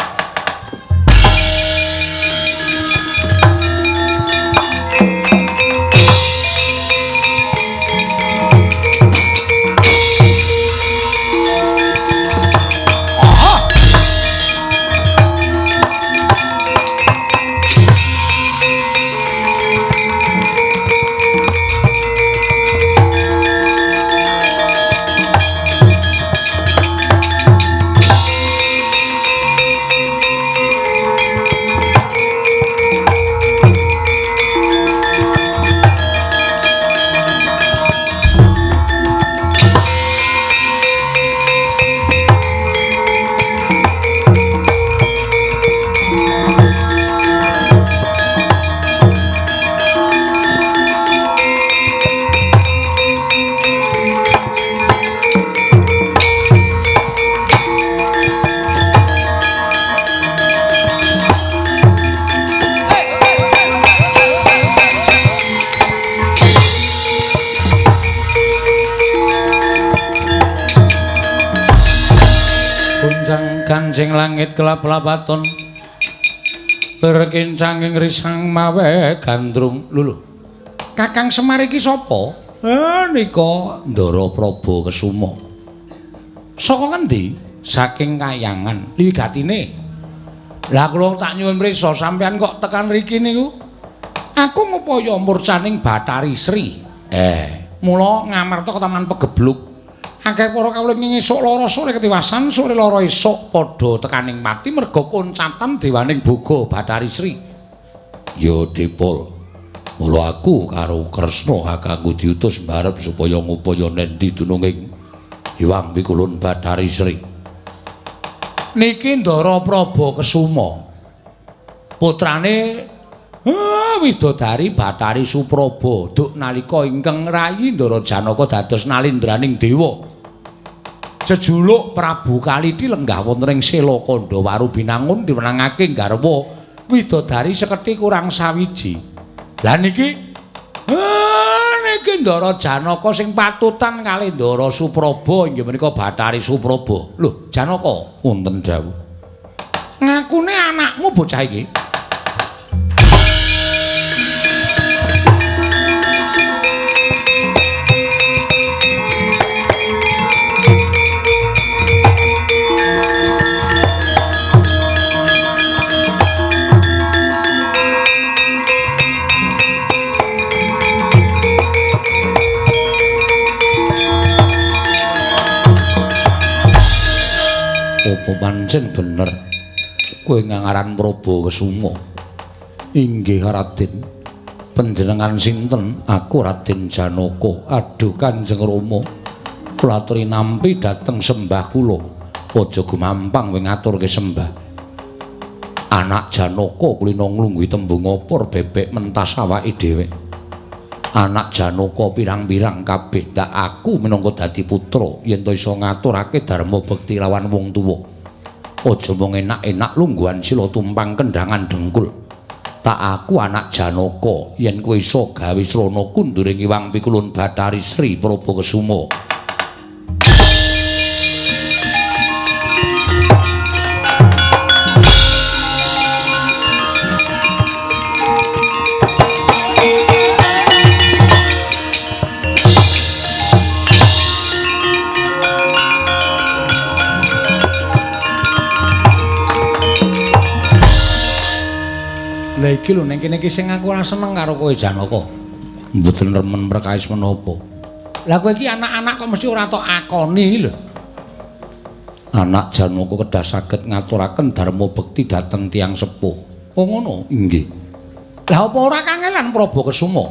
Ganjing langit kelap-lapaton berkincanging risang mawe gandrung lho Kakang Semar iki sapa? Nika Ndara Praba Kesuma. Saka ngendi? Saking Kayangan. Liwigatine. Lah kula tak nyuwun prisa sampean kok tekan mriki niku? Aku ngupaya murcaning Bathari Sri. Mula ngamarta ke Taman Pegebluk. Akeh para kawula ngesuk lara sore ketiwasan, sore lara esuk padha tekaning mati merga koncatan dewaning boga Bathari Sri. Ya Dipol. Mula aku karo Kresna kanggo diutus mbarep supaya ngupaya nendi dununging Hyang Pikulun Bathari Sri. Niki Ndara Praba Kesuma. Putrane Widodari Bathari Supraba duk nalika ingkang rayi Ndara Janaka dados nalindraning dewa. Jejuluk Prabu Kaliti lenggah wonten ing Sela Kandawaru Binangun diwenangake garwa Widodari sekethi kurang sawiji. Lah niki Ndara Janaka sing patutan kalih Ndara Supraba inggih menika Bathari Supraba. Lho, Janaka wonten dawuh. Ngakune anakmu bocah iki? Apa pancen bener kowe ngaran Praba Kesuma? Inggih Raden. Panjenengan sinten? Aku Raden Janaka. Aduh Kanjeng Rama. Kula aturi nampi dhateng sembah kula. Aja gumampang kowe ngaturke sembah. Anak Janaka kulina nglungguhi tembung opor bebek mentas awake dhewe. Anak Janaka pirang-pirang kabeh dak aku minangka dadi putra yen to iso ngaturake dharma bekti lawan wong tuwa. Aja mung enak-enak lungguhan sila tumpang kendhangan dengkul. tak aku anak Janaka yen kowe iso gawe srana kunduring Iwang Pikulun Bathari Sri Prabakesuma. Lah iki lho ning kene iki sing aku ora seneng karo kowe Janaka. Mboten remen perkawis menapa. Lah kowe iki anak-anak kok mesti ora tok akoni lho. Anak Janaka kedah saged ngaturaken dharma bekti dhateng tiyang sepuh. Oh ngono. Inggih. Lah apa ora kangelan Prabakesuma?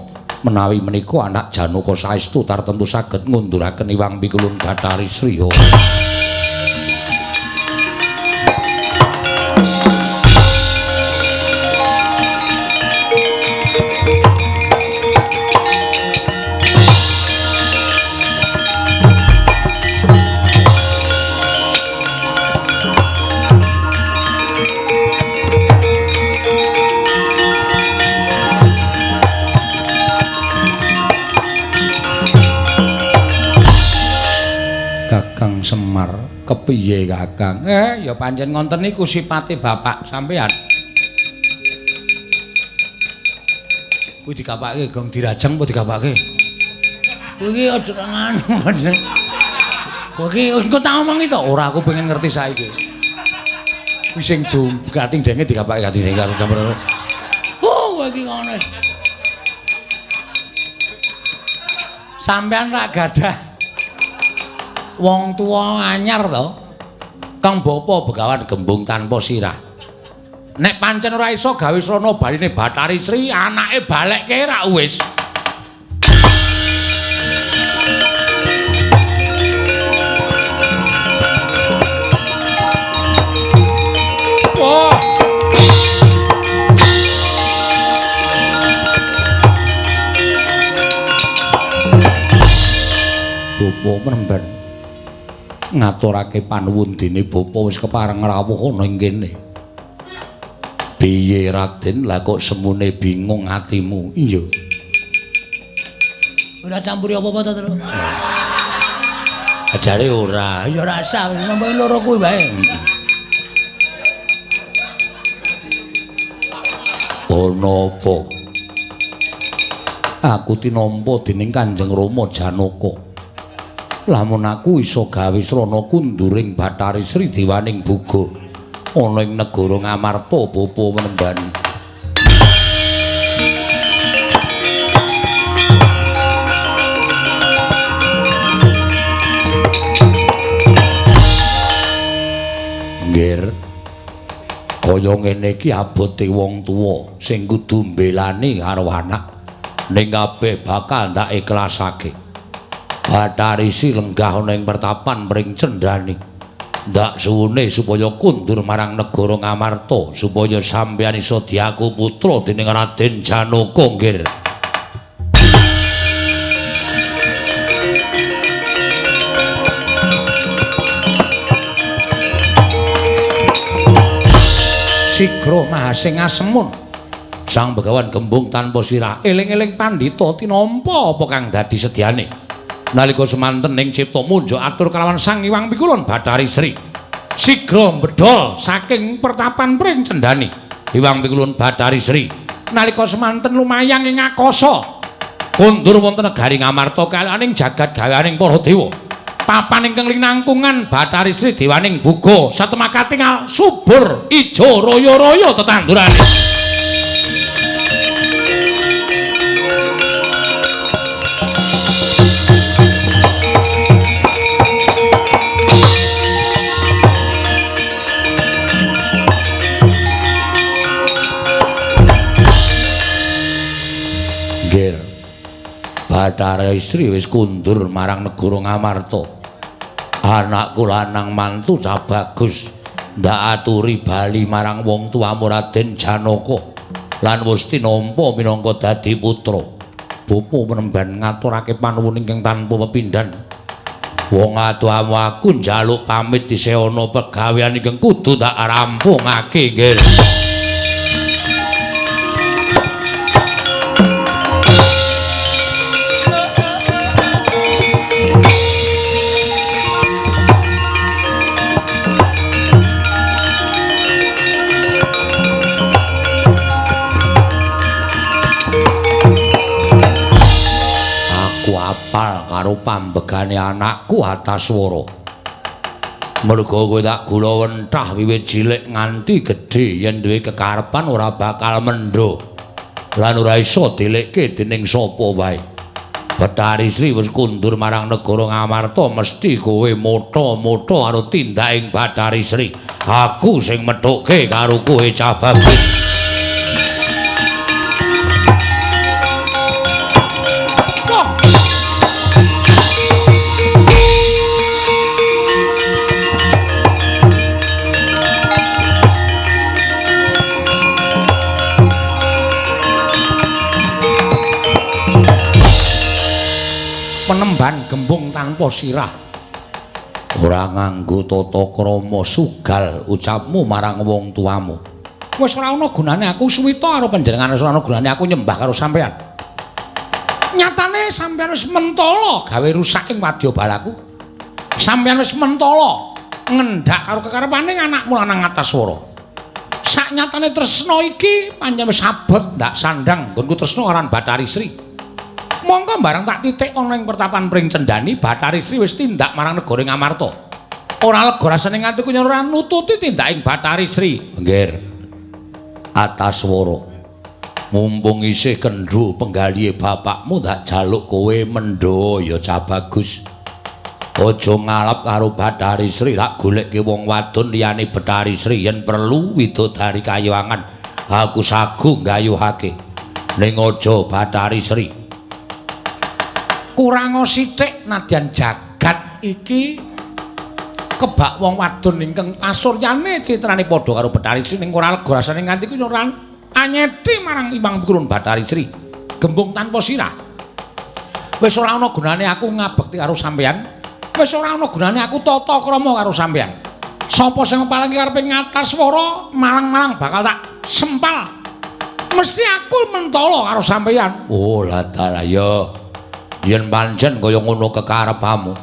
Menawi menika anak Janaka saestu tartemtu saged ngunduraken Iwang Pikulun Bathari Sri. Kakang Semar, kepiye Kakang? Ya pancen ngonten niku sipate bapak sampean. Kuwi dikapake gong dirajeng apa dikapake? Kuwi iki aja ngono pancen. Kuwi engko tak omongi to, ora aku pengen ngerti saiki. Kuwi sing do gating denge dikapake gating denge karo campur. Kuwi iki ngono. Sampean ra gadah wong tuwa anyar to, Kang Bapa Begawan Gembung tanpa sirah. Nek pancen ora iso gawe srana baline Bathari Sri, anake balekke ra wis. Wah. Bapa menemban ngaturake panuwundine bapa wis kepareng rawuh ana ing kene. Piye Raden, lah kok semune bingung atimu? Iya. Ora campuri apa-apa to, Tru? Ajare ora. Ya ora usah, wis nampa loro kuwi wae. Ono apa? Aku tinampa dening Kanjeng Rama Janaka. Lamun aku iso gawe srana kunduring Bathari Sri Dewaning Buga ana ing negara Ngamarta bapa menemban. Nggir. Kaya ngene iki abote wong tuwa sing kudu mbelani karo anak. Ning kabeh bakal ndak ikhlasake. Bathari Sri lenggah ana ing pertapan mring cendhani. Ndak suwune supaya kundur marang negara Ngamarta supaya sampeyan iso diaku putra dening Raden Janaka nggih. Sigra mahasing asemun. Sang Begawan Gembung tanpa sirah eling-eling pandhita tinampa apa kang dadi sedyane. Nalika semanten ing cipta munjuk atur kelawan Sang Hyang Pikulun Bathari Sri. Sigra mbedhol saking pertapan pring cendhani Hyang Pikulun Bathari Sri. Nalika semanten lumayang ing akasa kondur wonten negari Ngamarta kalaning jagat gawaning para dewa. Papan ingkang linangkungan Bathari Sri Dewaning Buga satemakatingal subur ijo raya-raya tetandurane. Bathari Sri wis kundur marang negara Ngamarta. Anakku lanang mantu cah bagus ndak aturi bali marang wong tuamu Raden Janaka lan wis tinampa minangka dadi putra. Bapa menemban ngaturake panuwun ingkang tanpa pepindhan. Wong atuamu aku njaluk pamit dhisik ana pegawean ingkang kudu tak rampungake nggih. karo pambegane anakku Ataswara. Merga kowe tak gula wentah wiwit cilik nganti gedhe yen duwe kekarepan ora bakal mendho. Lan ora iso dilekke dening sapa wae. Bathari Sri wis kundur marang negara Ngamarta mesti kowe motho-motho karo tindaking Bathari Sri. Aku sing methuke karo kowe cah bagus. Penemban gembung tanpa sirah. Ora nganggo tata krama sugal ucapmu marang wong tuamu. Wis ora ana gunane aku suwita karo panjenengan, wis ora ana gunane aku nyembah karo sampean. Nyatane sampean wis mentala gawe rusak ing wadyabalaku. Sampean wis mentala ngendhak karo kekarepaning anakmu lanang Ataswara. Sak nyatane tresna iki panjenengan wis abot ndak sandang nggonku tresna aran Bathari Sri. Monggo bareng tak titik ana ing pertapan Pring Cendani, Bathari Sri wis tindak marang negara Ngamarta. Ora lega rasane nganti kuwi ora nututi tindaking Bathari Sri. Nggih. Ataswara. Mumpung isih kendhu penggalihe bapakmu tak jaluk kowe mendho ya cah bagus. Aja ngalap karo Bathari Sri, tak goleke wong wadon liyane Bathari Sri yen perlu widodari kayangan. Aku sagu nggayuhake. Ning aja Bathari Sri. Kurang sithik nadyan jagat iki kebak wong wadon ingkang kasuryane citrane padha karo Bathari Sri ning ora lega rasane nganti kuwi ora anyeti marang Imang Pikulun Bathari Sri. Gembung tanpa sirah. Wis ora ana gunane aku ngabekti karo sampeyan. Wis ora ana gunane aku tata krama karo sampeyan. Sapa sing paling karepe Ataswara malang-malang bakal tak sempal. Mesti aku mentala karo sampeyan. Oh, lah ya. Yen pancen kaya ngono kekarepamu.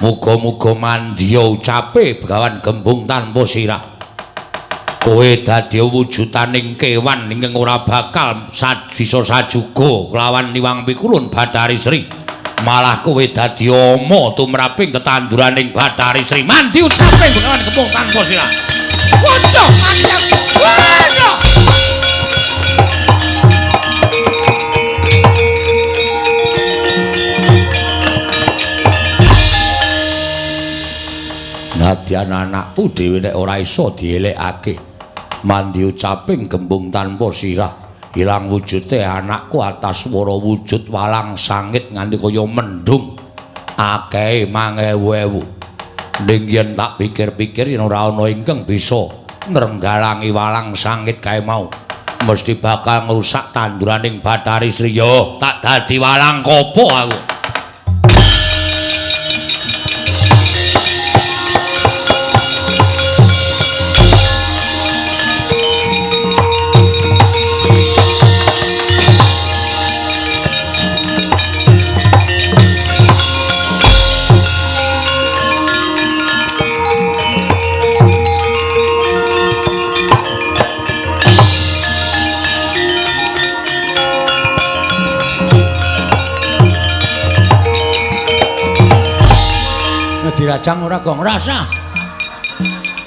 Muga-muga mandya ucape Begawan Gembung tanpa sirah. Kowe dadi wujutaning kewan ingkang ora bakal bisa sajuga kelawan Niwang Pikulun Bathari Sri. Malah kowe dadi ama tumraping tetanduraning Bathari Sri. Mandi ucape Begawan Gembung tanpa sirah. Waduh, manjang. Waduh. Nadyan anakku dhewe nek ora iso dielekake. Mandi ucaping Gembung tanpa sirah. Ilang wujude anakku Ataswara wujud walang sangit nganti kaya mendung. Akehe 1000. Ning yen tak pikir-pikir yen ora ana ingkang bisa ngrenggalangi walang sangit kae mau, mesti bakal ngrusak tanduraning Bathari Sri. Yo, tak dadi walang kopo aku. Dirajang ora gong rasa.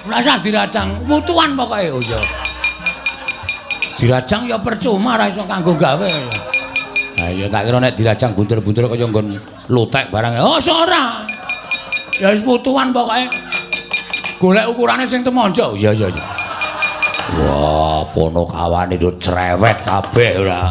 Rasa dirajang wutuan pokoke oh ya. Dirajang ya percuma ora iso kanggo gawe. Ha ya tak kira nek dirajang buntur-buntur kaya nggon lutek barang. Oh ora. Ya wis wutuan pokoke. Golek ukurane sing temonjo. Iya iya iya. Wah, ponokawane do cerewet kabeh ora.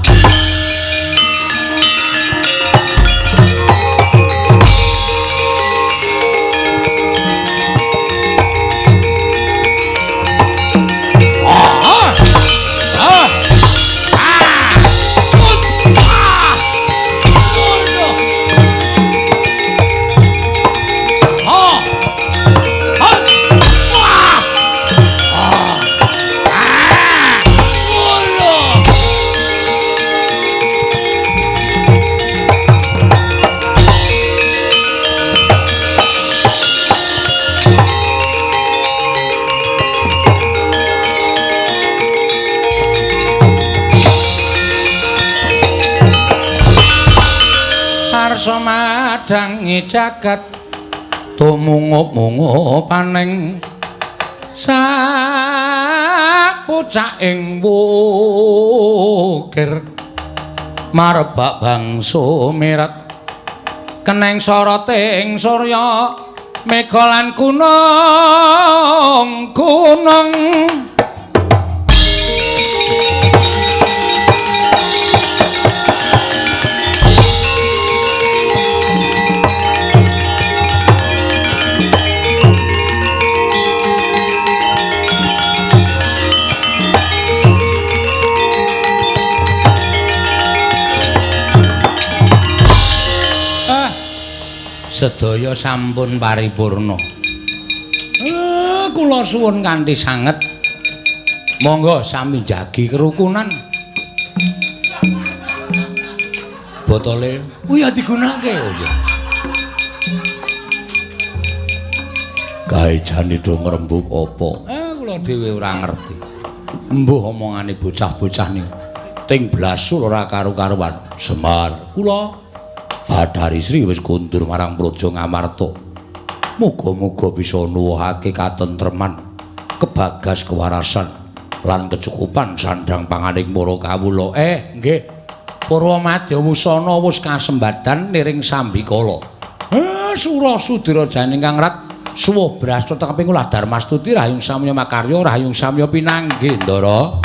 ngarsa madangi jagat tumungup-mungup paning sapucaking wukir marebak bangsa mirat keneng soroting surya mega lan gunung sedaya sampun paripurna. Kula suwun kanthi sanget. Monggo sami jagi kerukunan. Botole kuwi ya digunakake ya. Kaejane do ngrembug apa? Kula dhewe ora ngerti. Embuh omongane bocah-bocah niku. Ting blasul ora karu-karuan. Semar, kula Badari Sri wis kundur marang Praja Ngamarta. Muga-muga bisa nuwuhake katentreman, kebagas kewarasan lan kecukupan sandhang panganing para kawula. Nggih. Purwamadya wusana wis kasembadan niring sambikala. Sura Sudira Janing Kang Rat suwuh brasta tekeping kula Darmastuti rahayung samya makarya rahayung samya pinanggih Ndara.